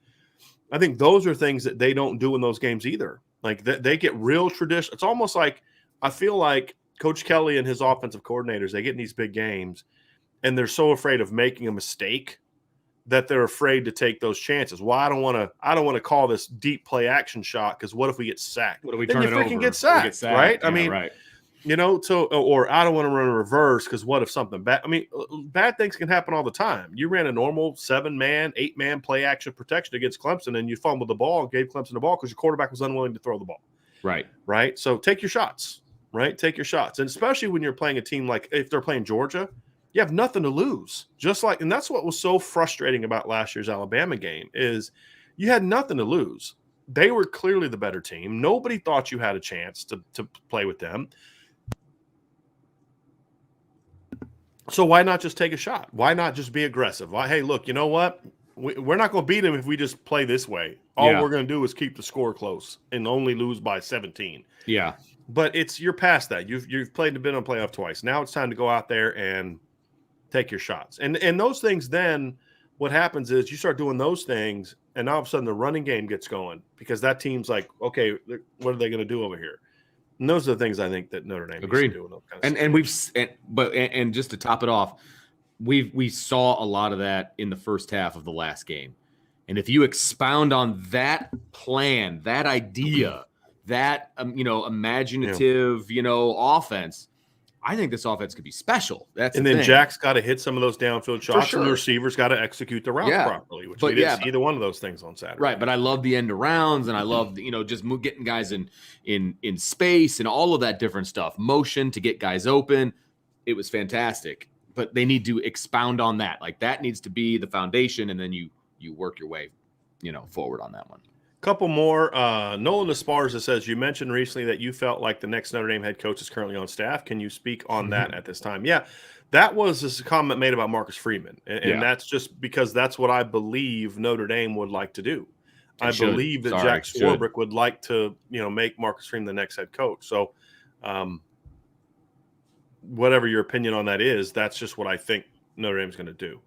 I think those are things that they don't do in those games either. Like, they get real tradition. It's almost like, I feel like Coach Kelly and his offensive coordinators, they get in these big games and they're so afraid of making a mistake that they're afraid to take those chances. Well, I don't want to call this deep play action shot, because what if we get sacked? What if we then turn you it freaking over? get sacked, right? Yeah, I mean, right. or I don't want to run a reverse, because what if something bad? I mean, bad things can happen all the time. You ran a normal 7-man, 8-man play action protection against Clemson, and you fumbled the ball and gave Clemson the ball because your quarterback was unwilling to throw the ball. Right. So take your shots, right? Take your shots. And especially when you're playing a team like, if they're playing Georgia, you have nothing to lose. And that's what was so frustrating about last year's Alabama game, is you had nothing to lose. They were clearly the better team. Nobody thought you had a chance to play with them. So why not just take a shot? Why not just be aggressive? Hey, look, you know what? We're not going to beat them if we just play this way. All we're going to do is keep the score close and only lose by 17. Yeah. But you're past that. You've been on playoff twice. Now it's time to go out there and take your shots. And those things, then what happens is you start doing those things, and all of a sudden the running game gets going, because that team's like, okay, what are they going to do over here? And those are the things I think that Notre Dame Agreed. needs to do. And just to top it off, we saw a lot of that in the first half of the last game. And if you expound on that plan, that idea, that imaginative, offense, I think this offense could be special. And then Jack's got to hit some of those downfield shots, sure. and the receivers got to execute the routes properly, which we didn't see either one of those things on Saturday. Right, but I love the end arounds, and I love just getting guys in space and all of that different stuff. Motion to get guys open. It was fantastic, but they need to expound on that. Like, that needs to be the foundation, and then you work your way, forward on that one. Couple more. Nolan Esparza says, you mentioned recently that you felt like the next Notre Dame head coach is currently on staff. Can you speak on that at this time? Yeah, that was a comment made about Marcus Freeman. And that's just because that's what I believe Notre Dame would like to do. I believe that Jack Swarbrick would like to, make Marcus Freeman the next head coach. So whatever your opinion on that is, that's just what I think Notre Dame's going to do.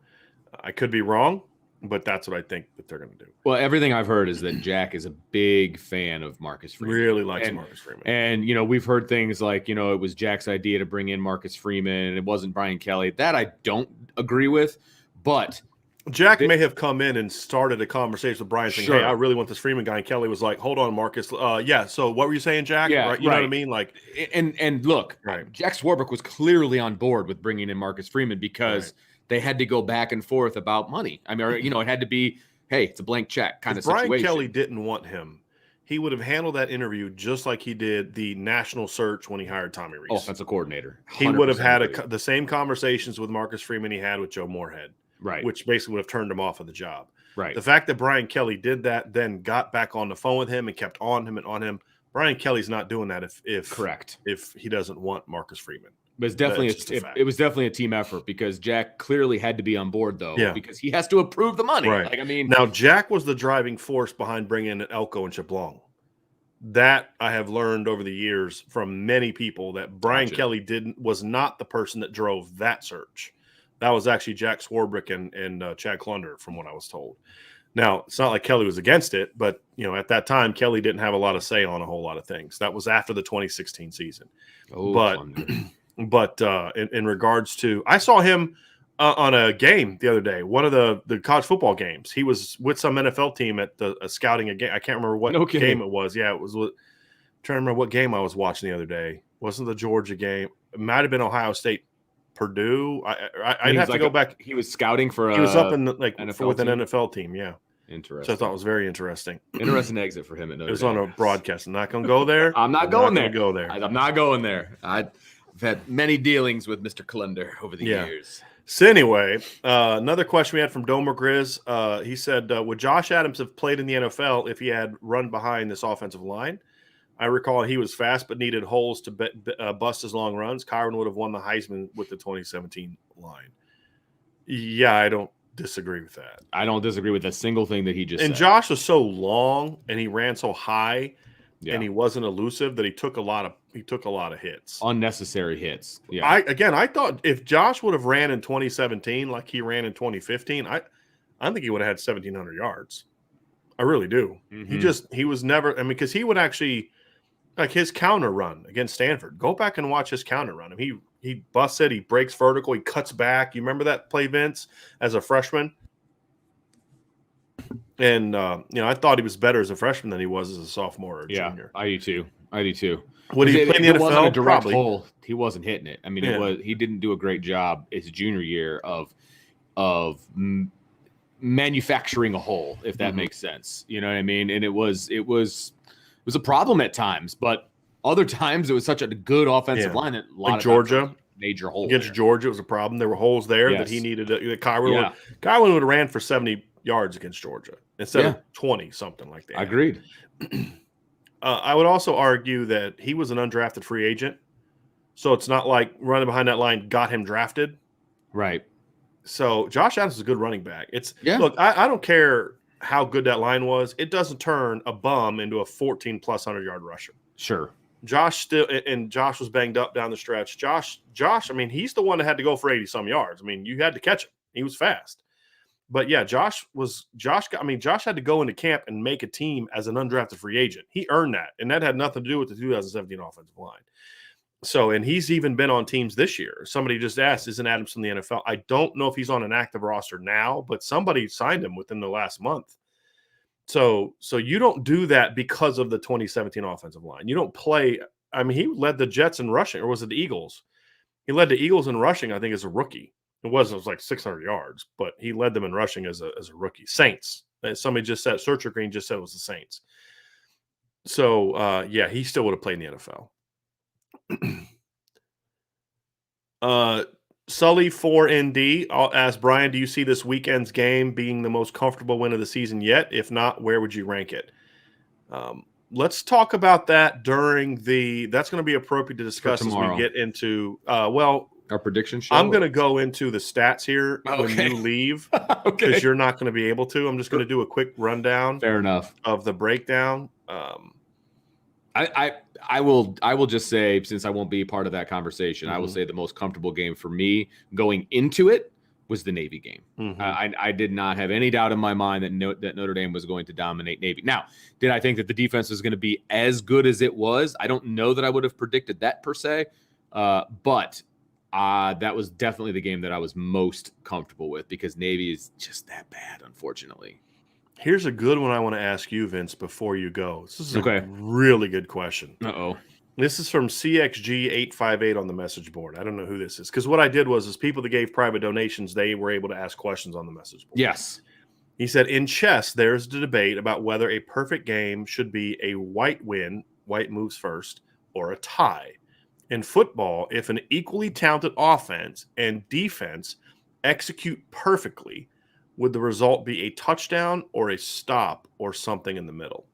I could be wrong, but that's what I think that they're going to do. Well, everything I've heard is that Jack is a big fan of Marcus Freeman. Really likes Marcus Freeman. And, we've heard things like, it was Jack's idea to bring in Marcus Freeman, and it wasn't Brian Kelly. That I don't agree with, but Jack may have come in and started a conversation with Brian saying, hey, I really want this Freeman guy. And Kelly was like, hold on, Marcus. So what were you saying, Jack? Yeah, right. You know what I mean? Like, and look, Jack Swarbrick was clearly on board with bringing in Marcus Freeman, because they had to go back and forth about money. I mean, it had to be, hey, it's a blank check kind of situation. Brian Kelly didn't want him, he would have handled that interview just like he did the national search when he hired Tommy Rees. Offensive coordinator. He would have had the same conversations with Marcus Freeman he had with Joe Moorhead. Right. Which basically would have turned him off of the job. Right. The fact that Brian Kelly did that, then got back on the phone with him and kept on him and on him. Brian Kelly's not doing that if correct. If he doesn't want Marcus Freeman. But it's definitely That's just a fact. it was definitely a team effort because Jack clearly had to be on board though, because he has to approve the money. Right. Like, I mean, now Jack was the driving force behind bringing in Elko and Chablong. That I have learned over the years from many people that Brian Kelly was not the person that drove that search. That was actually Jack Swarbrick and Chad Klunder, from what I was told. Now, it's not like Kelly was against it, but at that time, Kelly didn't have a lot of say on a whole lot of things. That was after the 2016 season. But in regards to, I saw him on a game the other day, one of the college football games. He was with some NFL team at scouting a game. I can't remember what game it was. Yeah, it was. I'm trying to remember what game I was watching the other day. Wasn't the Georgia game? It might have been Ohio State, Purdue. I'd have to go back. He was scouting for. He was up in with an NFL team. Yeah. Interesting. So I thought it was very interesting. Interesting exit for him at Notre Dame. It was on a broadcast. I'm not going to go there. I'm not going there. I'm not going there. I've had many dealings with Mr. Klunder over the years. So anyway, another question we had from Domer Grizz. He said, would Josh Adams have played in the NFL if he had run behind this offensive line? I recall he was fast but needed holes to bust his long runs. Kyron would have won the Heisman with the 2017 line. Yeah, I don't disagree with that. I don't disagree with a single thing that he just said. And Josh was so long and he ran so high and he wasn't elusive that he took a lot of hits. Unnecessary hits. Yeah. I thought if Josh would have ran in 2017 like he ran in 2015, I think he would have had 1,700 yards. I really do. Mm-hmm. He was never, because he would actually, like his counter run against Stanford. Go back and watch his counter run. He busts it. He breaks vertical. He cuts back. You remember that play, Vince, as a freshman? And, I thought he was better as a freshman than he was as a sophomore or junior. I do too. Would he play in the NFL? Wasn't a direct Probably. hole. He wasn't hitting it. I mean, he didn't do a great job his junior year of manufacturing a hole, if that makes sense. You know what I mean? And it was a problem at times, but other times it was such a good offensive line that a lot of Georgia major holes against Georgia. It was a problem. There were holes there that he needed. Kyron would have ran for 70 yards against Georgia instead of 20, something like that. Agreed. I would also argue that he was an undrafted free agent, so it's not like running behind that line got him drafted. Right. So Josh Adams is a good running back. Look, I don't care how good that line was. It doesn't turn a bum into a 14+ 100-yard rusher. Sure. Josh was banged up down the stretch. Josh, I mean, he's the one that had to go for 80-some yards. I mean, you had to catch him. He was fast. But yeah, Josh had to go into camp and make a team as an undrafted free agent. He earned that, and that had nothing to do with the 2017 offensive line. So, and he's even been on teams this year. Somebody just asked, isn't Adams from the NFL? I don't know if he's on an active roster now, but somebody signed him within the last month. So you don't do that because of the 2017 offensive line. You don't play. I mean, he led the Jets in rushing, or was it the Eagles? He led the Eagles in rushing, I think, as a rookie. It was like 600 yards, but he led them in rushing as a rookie. Saints. Somebody just said, Searcher Green just said it was the Saints. So, he still would have played in the NFL. Sully 4ND asked Brian, do you see this weekend's game being the most comfortable win of the season yet? If not, where would you rank it? Let's talk about that that's going to be appropriate to discuss as we get into, our prediction show. I'm going to go into the stats here when you leave because you're not going to be able to. I'm just going to do a quick rundown. Fair enough. Of the breakdown. I will just say, since I won't be part of that conversation, I will say the most comfortable game for me going into it was the Navy game. I did not have any doubt in my mind that Notre Dame was going to dominate Navy. Now, did I think that the defense was going to be as good as it was? I don't know that I would have predicted that per se, but that was definitely the game that I was most comfortable with because Navy is just that bad, unfortunately. Here's a good one I want to ask you, Vince, before you go. This is a really good question. Uh-oh. This is from CXG858 on the message board. I don't know who this is. Because what I did was people that gave private donations, they were able to ask questions on the message board. Yes. He said, in chess, there's the debate about whether a perfect game should be a white win, white moves first, or a tie. In football, if an equally talented offense and defense execute perfectly, would the result be a touchdown or a stop or something in the middle?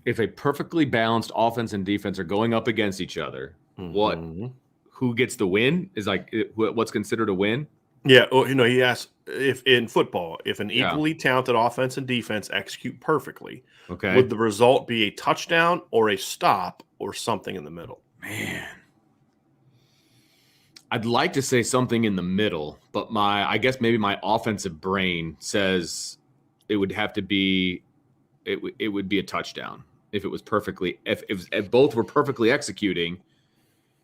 If a perfectly balanced offense and defense are going up against each other, who gets the win is like what's considered a win. Yeah, he asked if in football, if an Yeah. equally talented offense and defense execute perfectly, Okay. would the result be a touchdown or a stop or something in the middle? Man, I'd like to say something in the middle, but I guess maybe my offensive brain says it would have to be it would be a touchdown if it was perfectly if both were perfectly executing.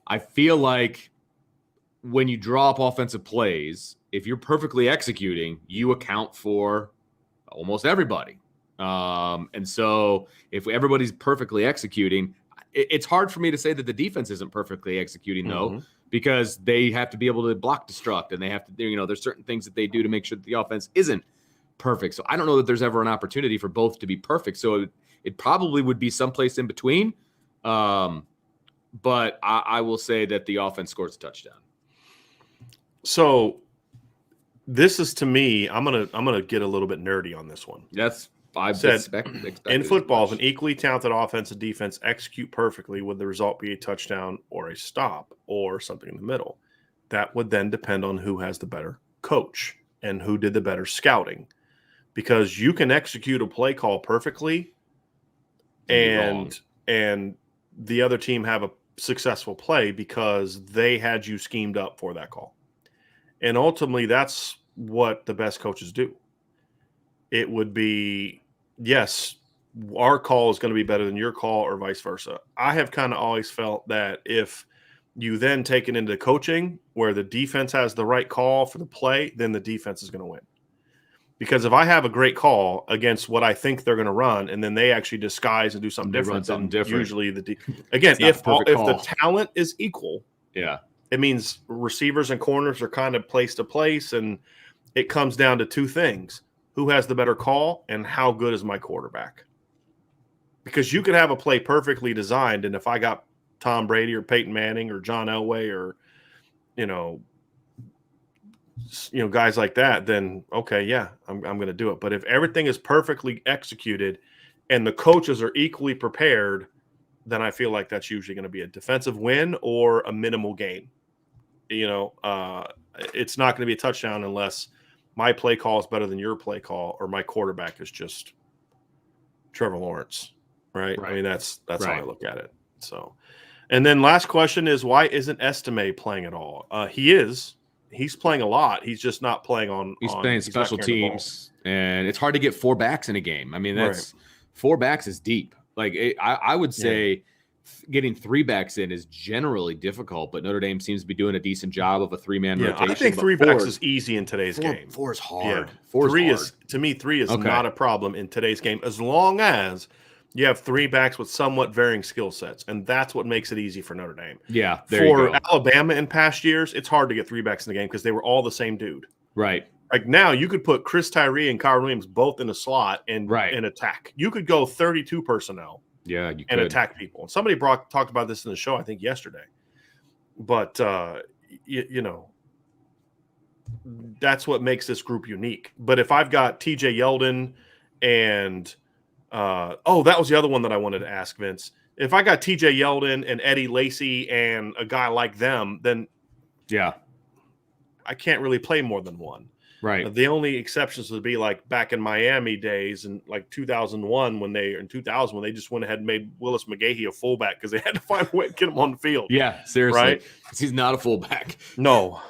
I feel like when you draw up offensive plays, if you're perfectly executing, you account for almost everybody. And so if everybody's perfectly executing, it's hard for me to say that the defense isn't perfectly executing though, because they have to be able to block destruct and they have to, there's certain things that they do to make sure that the offense isn't perfect. So I don't know that there's ever an opportunity for both to be perfect. So it probably would be someplace in between. But I will say that the offense scores a touchdown. So this is, to me, I'm gonna get a little bit nerdy on this one. I expected in football, if an equally talented offense and defense execute perfectly, would the result be a touchdown or a stop or something in the middle? That would then depend on who has the better coach and who did the better scouting, because you can execute a play call perfectly and the other team have a successful play because they had you schemed up for that call. And ultimately, that's what the best coaches do. It would be, yes, our call is going to be better than your call or vice versa. I have kind of always felt that if you then take it into coaching where the defense has the right call for the play, then the defense is going to win. Because if I have a great call against what I think they're going to run, and then they actually disguise and do something different, usually again, if the talent is equal, it means receivers and corners are kind of place to place, and it comes down to two things: who has the better call and how good is my quarterback? Because you could have a play perfectly designed, and if I got Tom Brady or Peyton Manning or John Elway or guys like that, then okay, yeah, I'm going to do it. But if everything is perfectly executed and the coaches are equally prepared, then I feel like that's usually going to be a defensive win or a minimal gain. It's not going to be a touchdown unless my play call is better than your play call or my quarterback is just Trevor Lawrence, right? I mean, that's how I look at it. So, and then last question is, why isn't Estime playing at all? He's playing a lot. He's just not playing on. He's playing special teams, and it's hard to get four backs in a game. I mean, four backs is deep. Like I would say, getting three backs in is generally difficult, but Notre Dame seems to be doing a decent job of a three-man rotation. I think three backs is easy in today's game. Four is hard. Yeah. Three is not a problem in today's game, as long as you have three backs with somewhat varying skill sets, and that's what makes it easy for Notre Dame. Yeah, for Alabama in past years, it's hard to get three backs in the game because they were all the same dude. Right. Like now, you could put Chris Tyree and Kyron Williams both in a slot and attack. You could go 32 personnel. Yeah, you could attack people. And somebody talked about this in the show, I think yesterday. But that's what makes this group unique. But if I've got TJ Yeldon and that was the other one that I wanted to ask, Vince. If I got TJ Yeldon and Eddie Lacy and a guy like them, then I can't really play more than one. Right. The only exceptions would be like back in Miami days and like 2001 when they just went ahead and made Willis McGahee a fullback because they had to find a way to get him on the field. Yeah, seriously. Right? Because he's not a fullback. No.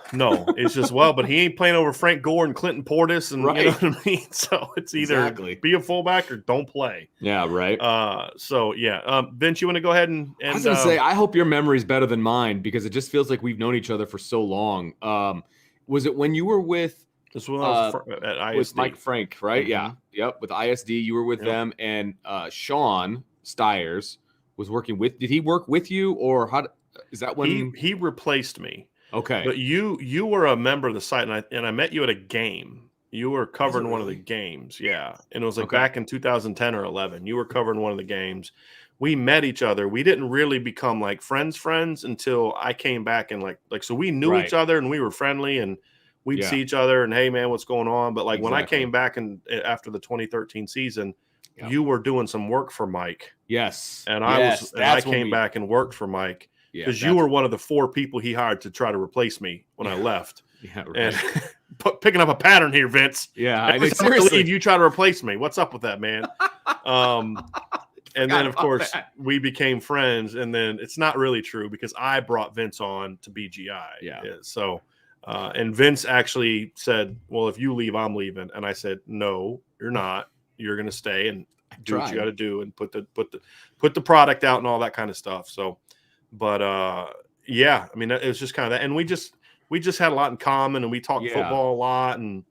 It's just, but he ain't playing over Frank Gore and Clinton Portis, and you know what I mean? So it's either be a fullback or don't play. Yeah, right. Vince, you want to go ahead and I was going to say, I hope your memory's better than mine because it just feels like we've known each other for so long. Was it when you were with this was at ISD. With Mike Frank, right? Mm-hmm. Yeah. Yep. With ISD, you were with them, and Sean Stiers was working with. Did he work with you, or how? Is that when he replaced me? Okay. But you were a member of the site, and I met you at a game. You were covering one of the games, and it was like back in 2010 or 11. You were covering one of the games. We met each other. We didn't really become like friends until I came back, and like so we knew each other and we were friendly and. We'd see each other and, hey, man, what's going on? But, when I came back after the 2013 season, you were doing some work for Mike. Yes. And I came back and worked for Mike. because you were one of the 4 people he hired to try to replace me when I left. Yeah, right. And picking up a pattern here, Vince. Yeah, every time I leave, you try to replace me. What's up with that, man? And then, of course, we became friends. And then it's not really true because I brought Vince on to BGI. Yeah. So, and Vince actually said, well, if you leave, I'm leaving. And I said, no, you're not. You're going to stay and do what you got to do and put the product out and all that kind of stuff. So, but yeah, I mean, it was just kind of that. And we just had a lot in common and we talked football a lot and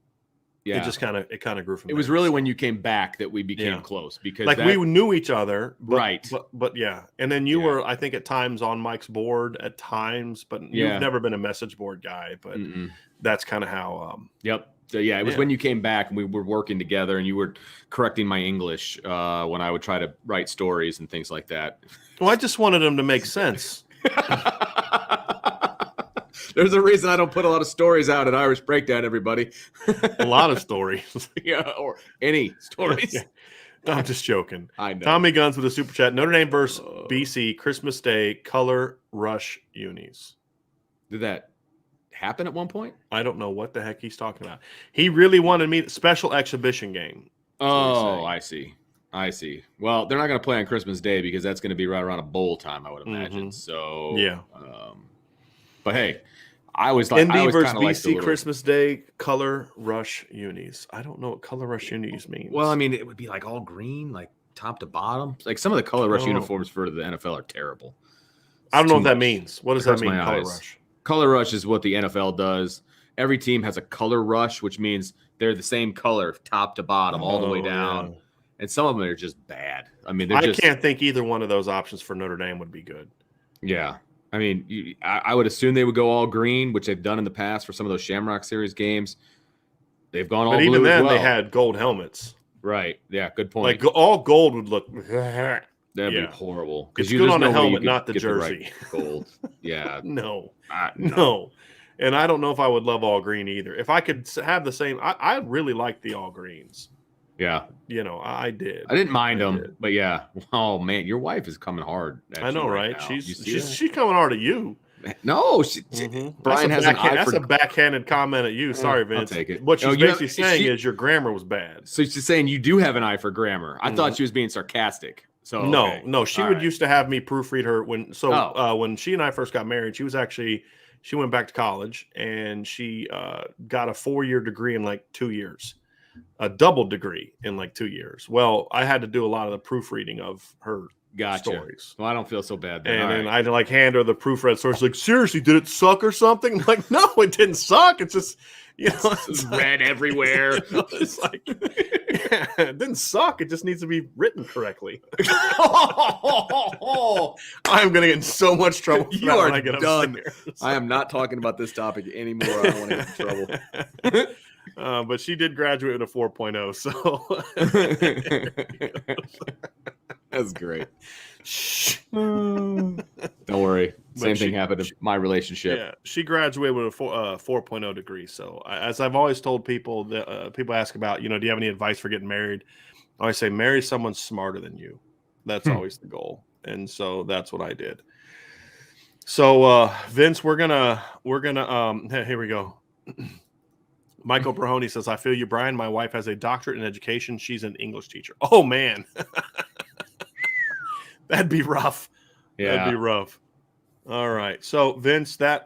it just kind of grew from there. It was really when you came back that we became close because like we knew each other, right? But yeah, and then you were, I think, at times on Mike's board at times, but you've never been a message board guy. But that's kind of how. Yep. So yeah, it was when you came back and we were working together, and you were correcting my English when I would try to write stories and things like that. Well, I just wanted them to make sense. There's a reason I don't put a lot of stories out at Irish Breakdown, everybody. A lot of stories. Or any stories. I'm just joking. I know. Tommy Guns with a super chat. Notre Dame versus BC, Christmas Day, color rush unis. Did that happen at one point? I don't know what the heck he's talking about. He really wanted me special exhibition game. Oh, I see. Well, they're not going to play on Christmas Day because that's going to be right around a bowl time, I would imagine. So yeah. But hey, I was like, ND versus BC Christmas Day color rush unis. I don't know what color rush unis means. Well, I mean, it would be like all green, like top to bottom. Like some of the color rush uniforms for the NFL are terrible. I don't know what that means. What does that mean? Color rush. Color rush is what the NFL does. Every team has a color rush, which means they're the same color, top to bottom, all the way down. Yeah. And some of them are just bad. I mean, I can't think either one of those options for Notre Dame would be good. Yeah. I mean, I would assume they would go all green, which they've done in the past for some of those Shamrock Series games. They've gone all blue. But even then, they had gold helmets. Right. Yeah. Good point. Like all gold would look. That'd be horrible. It's good on the helmet, not the jersey. Gold. Yeah. No. And I don't know if I would love all green either. If I could have the same, I really like the all greens. Yeah. I did. I didn't mind them, but yeah. Oh man, your wife is coming hard. I know, right? She's coming hard at you. No, Brian has an eye that's a backhanded comment at you. Sorry, Vince. I'll take it. What she's basically saying is your grammar was bad. So she's saying you do have an eye for grammar. I thought she was being sarcastic. So no, she used to have me proofread her when she and I first got married. She went back to college and she got a 4-year degree in like 2 years. A double degree in like 2 years. Well, I had to do a lot of the proofreading of her stories. Well, I don't feel so bad then. And then I had to like hand her the proofread stories. Like, seriously, did it suck or something? I'm like, no, it didn't suck. It's just, it's red everywhere. It's like, it didn't suck. It just needs to be written correctly. I'm going to get in so much trouble. You are when I get done. I am not talking about this topic anymore. I don't want to get in trouble. But she did graduate with a 4.0, so that's great. Don't worry. Same thing happened in my relationship. Yeah, she graduated with a 4.0 degree. So as I've always told people, that people ask about, do you have any advice for getting married? I always say, marry someone smarter than you. That's always the goal. And so that's what I did. So Vince, we're gonna here we go. Michael Brahoni says, I feel you, Brian. My wife has a doctorate in education. She's an English teacher. Oh, man. That'd be rough. Yeah. That'd be rough. All right. So, Vince, do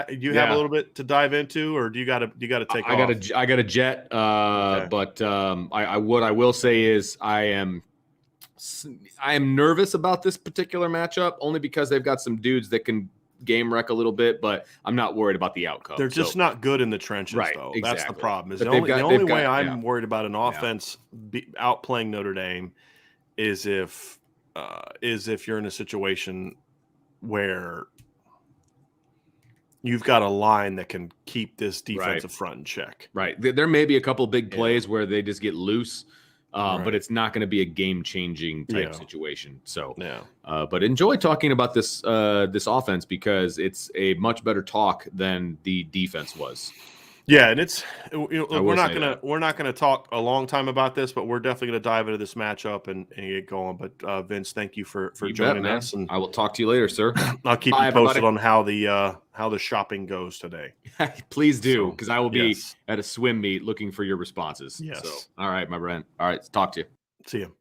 you have a little bit to dive into, or do you got to take off? I got a jet. Okay. But I will say is I am nervous about this particular matchup only because they've got some dudes that can game wreck a little bit, but I'm not worried about the outcome. They're just not good in the trenches, right, though. Exactly. That's the problem. The only way I'm worried about an offense outplaying Notre Dame is if you're in a situation where you've got a line that can keep this defensive front in check. Right. There may be a couple big plays where they just get loose. But it's not going to be a game-changing type situation. So, but enjoy talking about this offense because it's a much better talk than the defense was. Yeah, and it's I we're will not say gonna that. we're not gonna talk a long time about this, but we're definitely gonna dive into this matchup and get going. But Vince, thank you for You bet, joining man. us, and I will talk to you later, sir. I'll keep Bye, you posted everybody. on how the shopping goes today. Please do, So because I will be yes, at a swim meet looking for your responses. So, yes. all right, my friend. All right, talk to you. See you.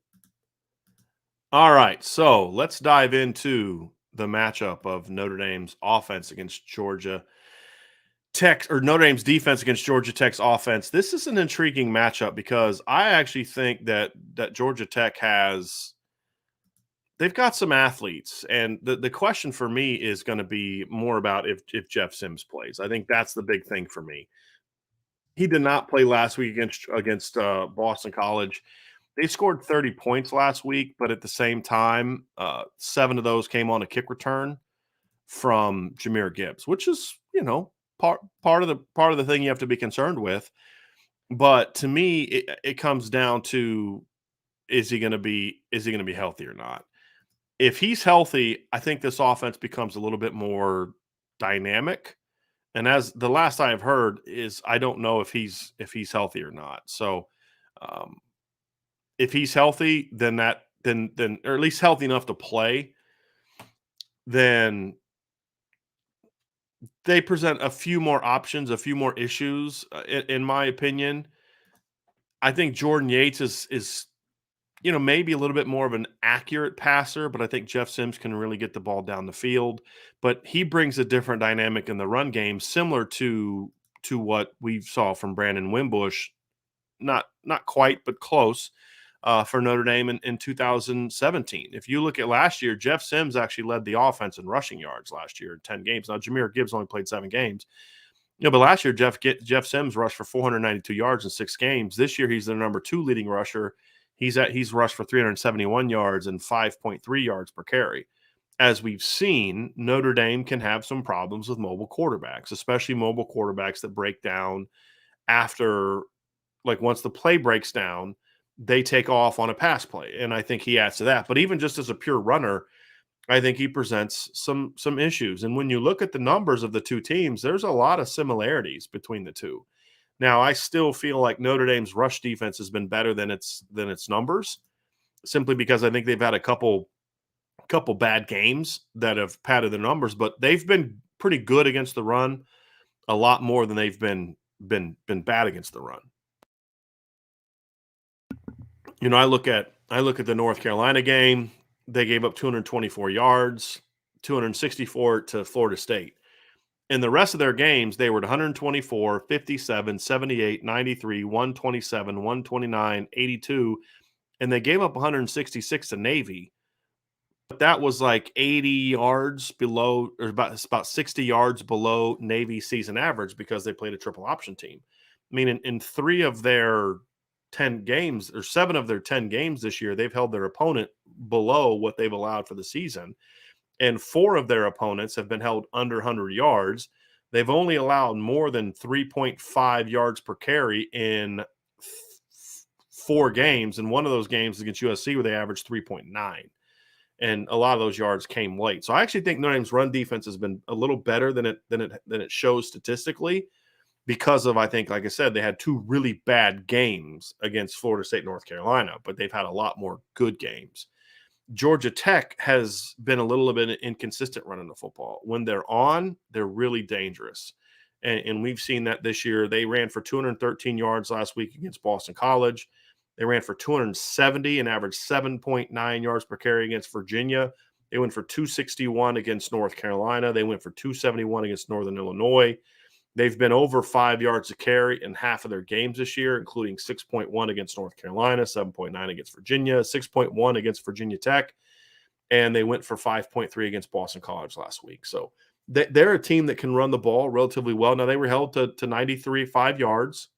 All right, so let's dive into the matchup of Notre Dame's offense against Georgia Tech, or Notre Dame's defense against Georgia Tech's offense. This is an intriguing matchup because I actually think that Georgia Tech they've got some athletes, and the question for me is going to be more about if Jeff Sims plays. I think that's the big thing for me. He did not play last week against Boston College. They scored 30 points last week, but at the same time, 7 of those came on a kick return from Jahmyr Gibbs, which is, part of the thing you have to be concerned with. But to me, it comes down to, is he going to be healthy or not? If he's healthy, I think this offense becomes a little bit more dynamic. And as the last I have heard is, I don't know if he's healthy or not. So um, if he's healthy, then or at least healthy enough to play, then they present a few more options, a few more issues. In my opinion, I think Jordan Yates is maybe a little bit more of an accurate passer, but I think Jeff Sims can really get the ball down the field. But he brings a different dynamic in the run game, similar to what we saw from Brandon Wimbush. Not quite, but close, for Notre Dame in 2017. If you look at last year, Jeff Sims actually led the offense in rushing yards last year in 10 games. Now, Jahmyr Gibbs only played 7 games. But last year, Jeff Sims rushed for 492 yards in 6 games. This year, he's the number 2 leading rusher. He's rushed for 371 yards and 5.3 yards per carry. As we've seen, Notre Dame can have some problems with mobile quarterbacks, especially mobile quarterbacks that break down after, like, once the play breaks down, they take off on a pass play. And I think he adds to that. But even just as a pure runner, I think he presents some issues. And when you look at the numbers of the two teams, there's a lot of similarities between the two. Now, I still feel like Notre Dame's rush defense has been better than its numbers, simply because I think they've had a couple bad games that have padded their numbers, but they've been pretty good against the run, a lot more than they've been bad against the run. I look at the North Carolina game. They gave up 224 yards, 264 to Florida State. In the rest of their games, they were at 124, 57, 78, 93, 127, 129, 82, and they gave up 166 to Navy. But that was like 80 yards below, or about 60 yards below Navy season average, because they played a triple option team. I mean, in 3 of their 10 games, or 7 of their 10 games this year, they've held their opponent below what they've allowed for the season. And 4 of their opponents have been held under 100 yards. They've only allowed more than 3.5 yards per carry in 4 games. And one of those games against USC, where they averaged 3.9. And a lot of those yards came late. So I actually think Notre Dame's run defense has been a little better than it shows statistically, because of, I think, like I said, they had 2 really bad games against Florida State and North Carolina, but they've had a lot more good games. Georgia Tech has been a little bit inconsistent running the football. When they're on, they're really dangerous. And we've seen that this year. They ran for 213 yards last week against Boston College. They ran for 270 and averaged 7.9 yards per carry against Virginia. They went for 261 against North Carolina. They went for 271 against Northern Illinois. They've been over 5 yards a carry in half of their games this year, including 6.1 against North Carolina, 7.9 against Virginia, 6.1 against Virginia Tech, and they went for 5.3 against Boston College last week. So they're a team that can run the ball relatively well. Now, they were held to 93, 5 yards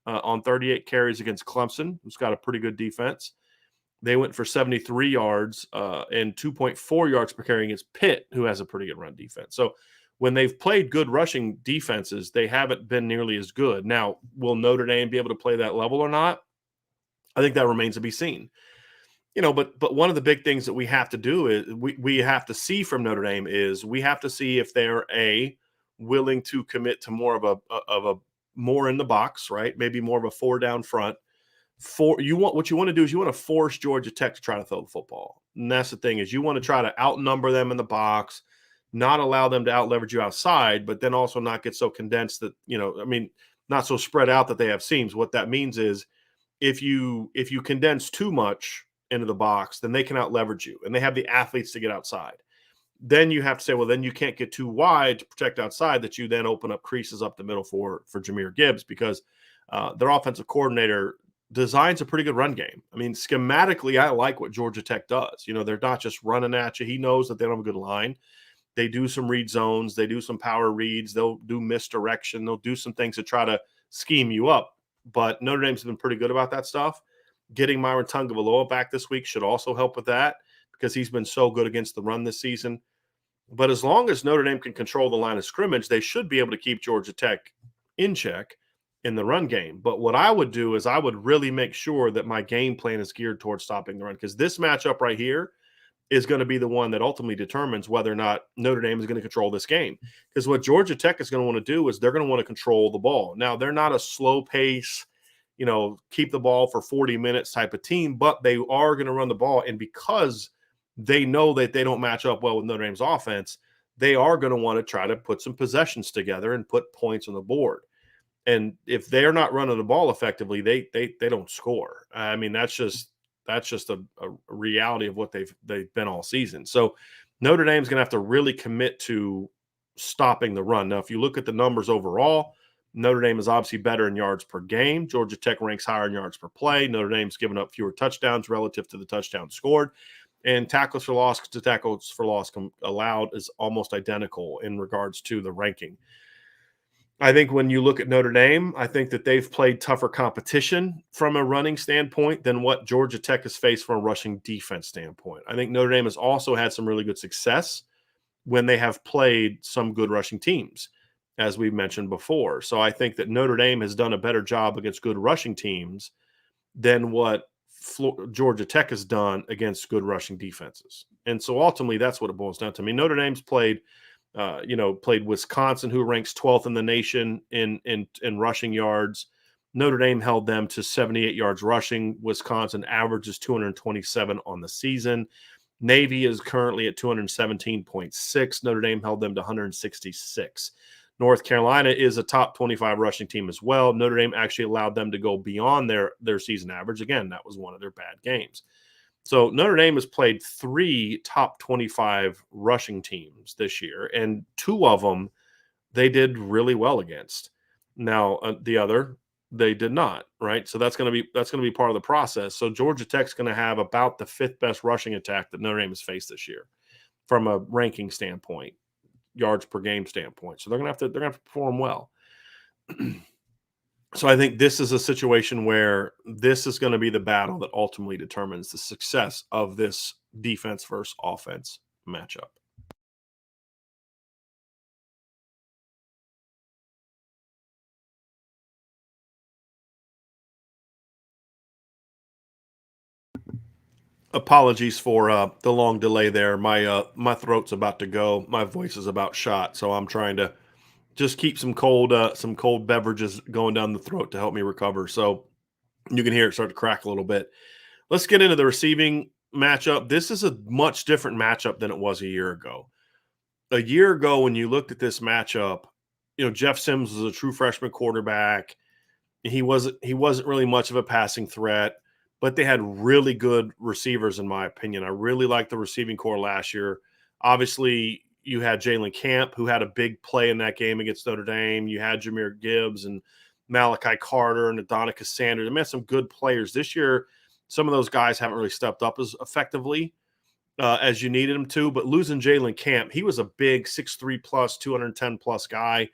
on 38 carries against Clemson, who's got a pretty good defense. They went for 73 yards and 2.4 yards per carry against Pitt, who has a pretty good run defense. So when they've played good rushing defenses, they haven't been nearly as good. Now, will Notre Dame be able to play that level or not? I think that remains to be seen. But one of the big things that we have to do is we have to see from Notre Dame is we have to see if they're willing to commit to more of a more in the box, right? Maybe more of a 4 down front. What you want to do is you want to force Georgia Tech to try to throw the football. And that's the thing, is you want to try to outnumber them in the box, not allow them to out leverage you outside, but then also not get so condensed that, not so spread out that they have seams. What that means is if you condense too much into the box, then they can out leverage you, and they have the athletes to get outside. Then you have to say, well, then you can't get too wide to protect outside, that you then open up creases up the middle for Jahmyr Gibbs, because their offensive coordinator designs a pretty good run game. I mean, schematically, I like what Georgia Tech does. They're not just running at you. He knows that they don't have a good line. They do some read zones. They do some power reads. They'll do misdirection. They'll do some things to try to scheme you up. But Notre Dame's been pretty good about that stuff. Getting Myron Tungavaloa back this week should also help with that, because he's been so good against the run this season. But as long as Notre Dame can control the line of scrimmage, they should be able to keep Georgia Tech in check in the run game. But what I would do is I would really make sure that my game plan is geared towards stopping the run, because this matchup right here is going to be the one that ultimately determines whether or not Notre Dame is going to control this game. Because what Georgia Tech is going to want to do is they're going to want to control the ball. Now, they're not a slow pace, keep the ball for 40 minutes type of team, but they are going to run the ball. And because they know that they don't match up well with Notre Dame's offense, they are going to want to try to put some possessions together and put points on the board. And if they're not running the ball effectively, they don't score. I mean, that's just a reality of what they've been all season. So Notre Dame's going to have to really commit to stopping the run. Now, if you look at the numbers overall, Notre Dame is obviously better in yards per game. Georgia Tech ranks higher in yards per play. Notre Dame's given up fewer touchdowns relative to the touchdowns scored. And tackles for loss to tackles for loss allowed is almost identical in regards to the ranking. I think when you look at Notre Dame, I think that they've played tougher competition from a running standpoint than what Georgia Tech has faced from a rushing defense standpoint. I think Notre Dame has also had some really good success when they have played some good rushing teams, as we've mentioned before. So I think that Notre Dame has done a better job against good rushing teams than what Georgia Tech has done against good rushing defenses. And so ultimately, that's what it boils down to. I mean, Notre Dame's played Wisconsin, who ranks 12th in the nation in rushing yards. Notre Dame held them to 78 yards rushing. Wisconsin averages 227 on the season. Navy is currently at 217.6. Notre Dame held them to 166. North Carolina is a top 25 rushing team as well. Notre Dame actually allowed them to go beyond their season average. Again, that was one of their bad games. So Notre Dame has played 3 top 25 rushing teams this year, and 2 of them they did really well against. Now the other they did not, right? So that's going to be part of the process. So Georgia Tech's going to have about the 5th best rushing attack that Notre Dame has faced this year from a ranking standpoint, yards per game standpoint. So they're going to have to perform well. So I think this is a situation where this is going to be the battle that ultimately determines the success of this defense versus offense matchup. Apologies for the long delay there. My throat's about to go. My voice is about shot, so I'm trying to just keep some cold beverages going down the throat to help me recover. So you can hear it start to crack a little bit. Let's get into the receiving matchup. This is a much different matchup than it was a year ago. A year ago, when you looked at this matchup, Jeff Sims was a true freshman quarterback. He wasn't really much of a passing threat, but they had really good receivers, in my opinion. I really liked the receiving core last year. Obviously, you had Jalen Camp, who had a big play in that game against Notre Dame. You had Jahmyr Gibbs and Malachi Carter and Adonica Sanders. They had some good players. This year, some of those guys haven't really stepped up as effectively as you needed them to. But losing Jalen Camp, he was a big 6'3 plus, 210 plus guy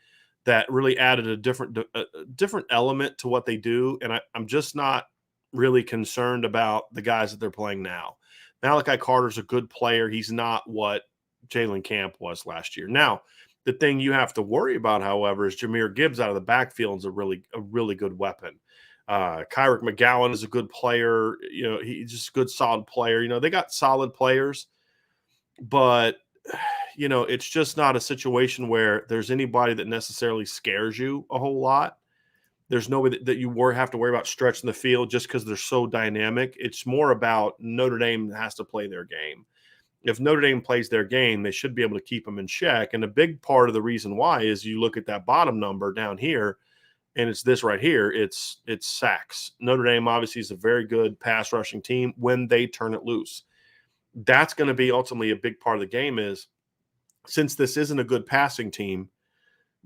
that really added a different element to what they do. And I'm just not really concerned about the guys that they're playing now. Malachi Carter's a good player. He's not what Jalen Camp was last year. Now, the thing you have to worry about, however, is Jahmyr Gibbs out of the backfield is a really good weapon. Kyrick McGowan is a good player. He's just a good, solid player. They got solid players, but it's just not a situation where there's anybody that necessarily scares you a whole lot. There's nobody that you have to worry about stretching the field just because they're so dynamic. It's more about Notre Dame has to play their game. If Notre Dame plays their game, they should be able to keep them in check. And a big part of the reason why is you look at that bottom number down here, and it's this right here. It's sacks. Notre Dame obviously is a very good pass rushing team when they turn it loose. That's going to be ultimately a big part of the game is, since this isn't a good passing team,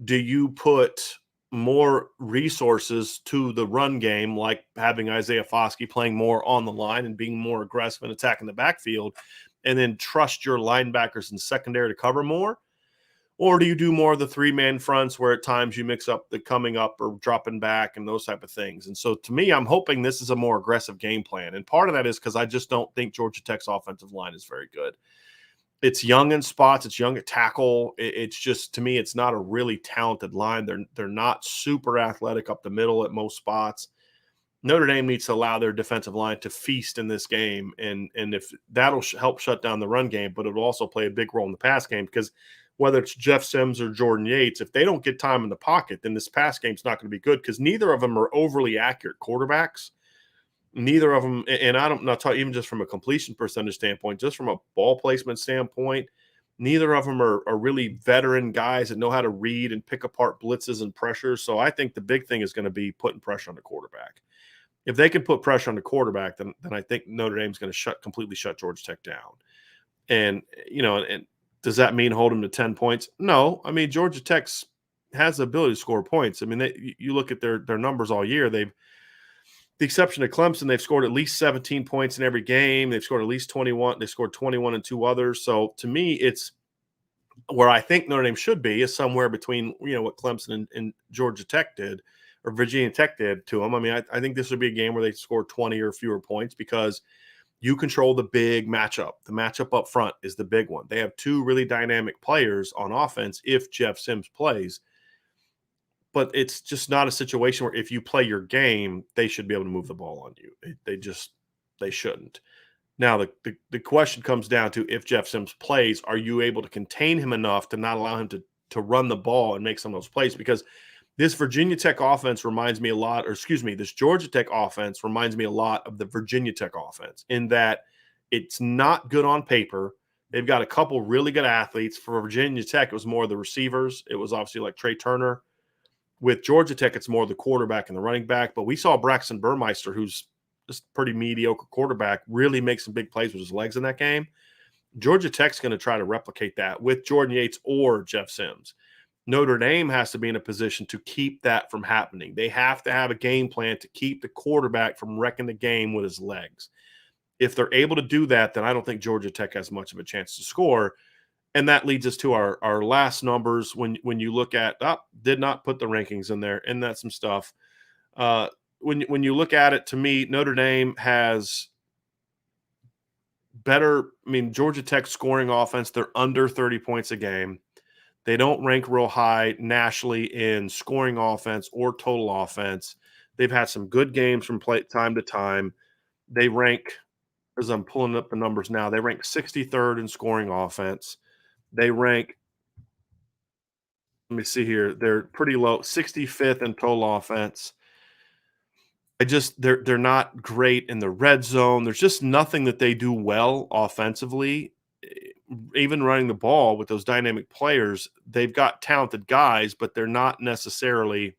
do you put more resources to the run game, like having Isaiah Foskey playing more on the line and being more aggressive and attacking the backfield, and then trust your linebackers and secondary to cover more? Or do you do more of the three-man fronts where at times you mix up the coming up or dropping back and those type of things? And so to me, I'm hoping this is a more aggressive game plan. And part of that is because I just don't think Georgia Tech's offensive line is very good. It's young in spots. It's young at tackle. It's just, to me, it's not a really talented line. They're not super athletic up the middle at most spots. Notre Dame needs to allow their defensive line to feast in this game, and if that'll help shut down the run game, but it'll also play a big role in the pass game, because whether it's Jeff Sims or Jordan Yates, if they don't get time in the pocket, then this pass game's not going to be good, because neither of them are overly accurate quarterbacks. Neither of them, and I'm not talking even just from a completion percentage standpoint, just from a ball placement standpoint, neither of them are really veteran guys that know how to read and pick apart blitzes and pressures. So I think the big thing is going to be putting pressure on the quarterback. If they can put pressure on the quarterback, then I think Notre Dame's going to completely shut Georgia Tech down. And, and does that mean hold them to 10 points? No. I mean, Georgia Tech has the ability to score points. I mean, you look at their numbers all year. The exception of Clemson, they've scored at least 17 points in every game. They've scored at least 21. They scored 21 in two others. So to me, it's where I think Notre Dame should be is somewhere between, what Clemson and Georgia Tech did, or Virginia Tech did to them. I mean, I think this would be a game where they score 20 or fewer points, because you control the big matchup. The matchup up front is the big one. They have two really dynamic players on offense if Jeff Sims plays. But it's just not a situation where if you play your game, they should be able to move the ball on you. They shouldn't. Now, the question comes down to, if Jeff Sims plays, are you able to contain him enough to not allow him to run the ball and make some of those plays? Because this Virginia Tech offense reminds me a lot, this Georgia Tech offense reminds me a lot of the Virginia Tech offense, in that it's not good on paper. They've got a couple really good athletes. For Virginia Tech, it was more of the receivers. It was obviously like Trey Turner. With Georgia Tech, it's more the quarterback and the running back. But we saw Braxton Burmeister, who's just a pretty mediocre quarterback, really make some big plays with his legs in that game. Georgia Tech's going to try to replicate that with Jordan Yates or Jeff Sims. Notre Dame has to be in a position to keep that from happening. They have to have a game plan to keep the quarterback from wrecking the game with his legs. If they're able to do that, then I don't think Georgia Tech has much of a chance to score. And that leads us to our last numbers. When you look at, did not put the rankings in there, and that's some stuff. When you look at it, to me, Notre Dame has better. I mean, Georgia Tech scoring offense, they're under 30 points a game. They don't rank real high nationally in scoring offense or total offense. They've had some good games from time to time. They rank, as I'm pulling up the numbers now, they rank 63rd in scoring offense. They rank, let me see here, they're pretty low, 65th in total offense. They're not great in the red zone. There's just nothing that they do well offensively. Even running the ball with those dynamic players, they've got talented guys, but they're not necessarily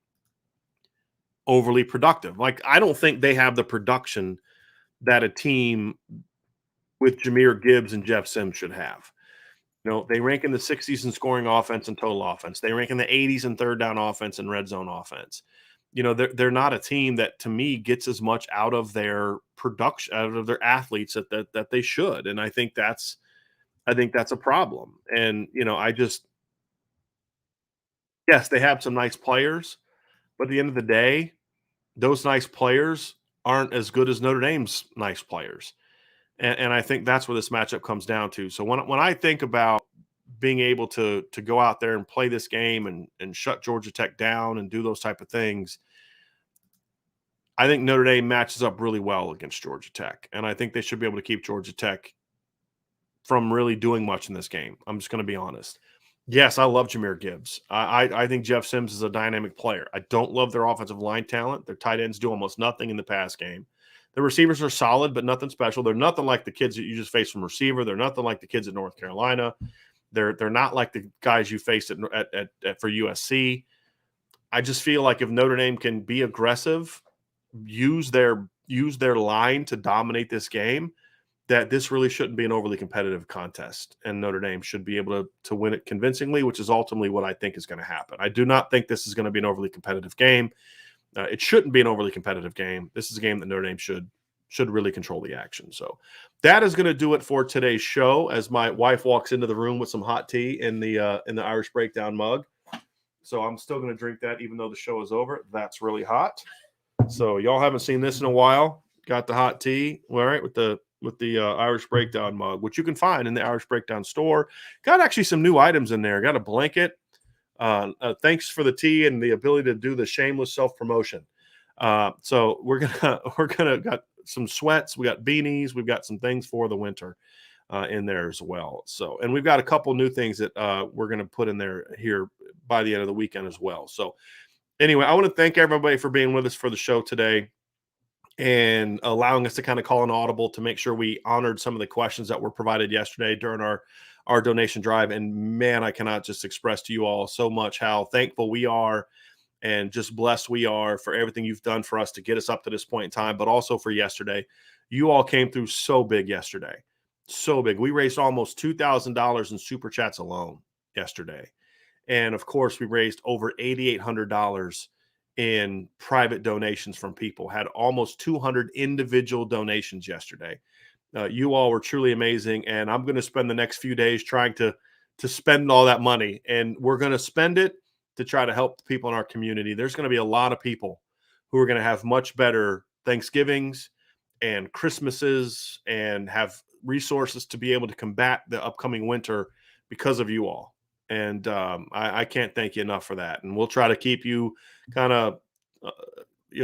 overly productive. Like, I don't think they have the production that a team with Jahmyr Gibbs and Jeff Sims should have. They rank in the 60s in scoring offense and total offense. They rank in the 80s in third down offense and red zone offense. They're not a team that, to me, gets as much out of their production, out of their athletes that they should. And I think that's a problem. And, yes, they have some nice players, but at the end of the day, those nice players aren't as good as Notre Dame's nice players. And I think that's where this matchup comes down to. So when I think about being able to go out there and play this game and shut Georgia Tech down and do those type of things, I think Notre Dame matches up really well against Georgia Tech. And I think they should be able to keep Georgia Tech from really doing much in this game. I'm just going to be honest. Yes, I love Jahmyr Gibbs. I think Jeff Sims is a dynamic player. I don't love their offensive line talent. Their tight ends do almost nothing in the pass game. The receivers are solid, but nothing special. They're nothing like the kids that you just faced from receiver. They're nothing like the kids at North Carolina. They're not like the guys you faced at for USC. I just feel like if Notre Dame can be aggressive, use their line to dominate this game, that this really shouldn't be an overly competitive contest, and Notre Dame should be able to win it convincingly, which is ultimately what I think is going to happen. I do not think this is going to be an overly competitive game. It shouldn't be an overly competitive game. This is a game that Notre Dame should really control the action. So that is going to do it for today's show. As my wife walks into the room with some hot tea in the Irish Breakdown mug, so I'm still going to drink that even though the show is over. That's really hot. So y'all haven't seen this in a while. Got the hot tea, all right, with the Irish Breakdown mug, which you can find in the Irish Breakdown store. Got actually some new items in there. Got a blanket. Thanks for the tea and the ability to do the shameless self-promotion. So we're gonna got some sweats. We got beanies. We've got some things for the winter in there as well. So, and we've got a couple new things that we're gonna put in there here by the end of the weekend as well. So anyway, I want to thank everybody for being with us for the show today and allowing us to kind of call an audible to make sure we honored some of the questions that were provided yesterday during our donation drive. And man, I cannot just express to you all so much how thankful we are and just blessed we are for everything you've done for us to get us up to this point in time, but also for yesterday. You all came through so big yesterday. So big. We raised almost $2,000 in super chats alone yesterday. And of course, we raised over $8,800 in private donations from people, had almost 200 individual donations yesterday. You all were truly amazing. And I'm going to spend the next few days trying to spend all that money. And we're going to spend it to try to help the people in our community. There's going to be a lot of people who are going to have much better Thanksgivings and Christmases and have resources to be able to combat the upcoming winter because of you all. And I can't thank you enough for that. And we'll try to keep you kind of,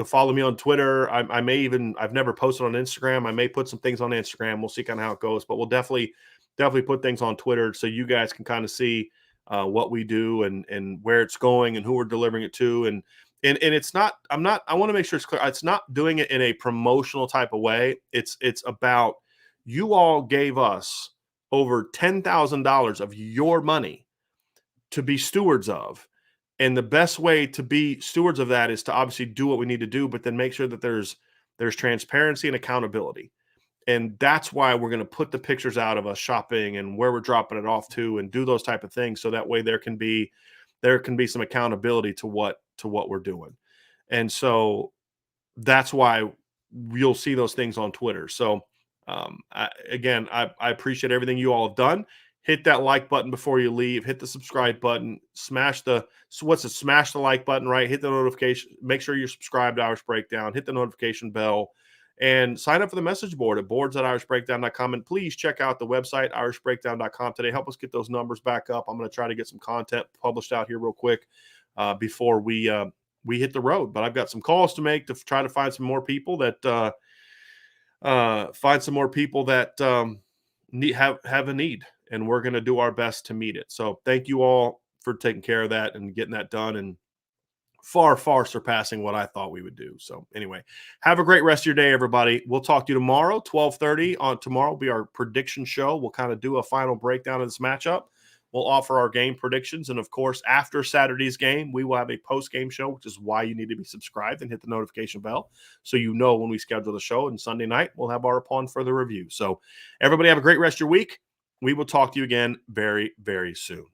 follow me on Twitter. I may even, I've never posted on Instagram. I may put some things on Instagram. We'll see kind of how it goes, but we'll definitely put things on Twitter so you guys can kind of see what we do and where it's going and who we're delivering it to. And it's not, I want to make sure it's clear. It's not doing it in a promotional type of way. It's about, you all gave us over $10,000 of your money to be stewards of. And the best way to be stewards of that is to obviously do what we need to do, but then make sure that there's transparency and accountability. And that's why we're going to put the pictures out of us shopping and where we're dropping it off to and do those type of things. So that way there can be some accountability to what we're doing. And so that's why you'll see those things on Twitter. So I appreciate everything you all have done. Hit that like button before you leave. Hit the subscribe button. Smash the like button, right? Hit the notification. Make sure you're subscribed to Irish Breakdown. Hit the notification bell. And sign up for the message board at boards.irishbreakdown.com. And please check out the website, irishbreakdown.com today. Help us get those numbers back up. I'm going to try to get some content published out here real quick before we hit the road. But I've got some calls to make to try to find some more people that have a need. And we're going to do our best to meet it. So thank you all for taking care of that and getting that done and far, far surpassing what I thought we would do. So anyway, have a great rest of your day, everybody. We'll talk to you tomorrow, 12:30 on tomorrow will be our prediction show. We'll kind of do a final breakdown of this matchup. We'll offer our game predictions. And of course, after Saturday's game, we will have a post-game show, which is why you need to be subscribed and hit the notification bell so you know when we schedule the show. And Sunday night, we'll have our Upon Further review. So everybody have a great rest of your week. We will talk to you again very, very soon.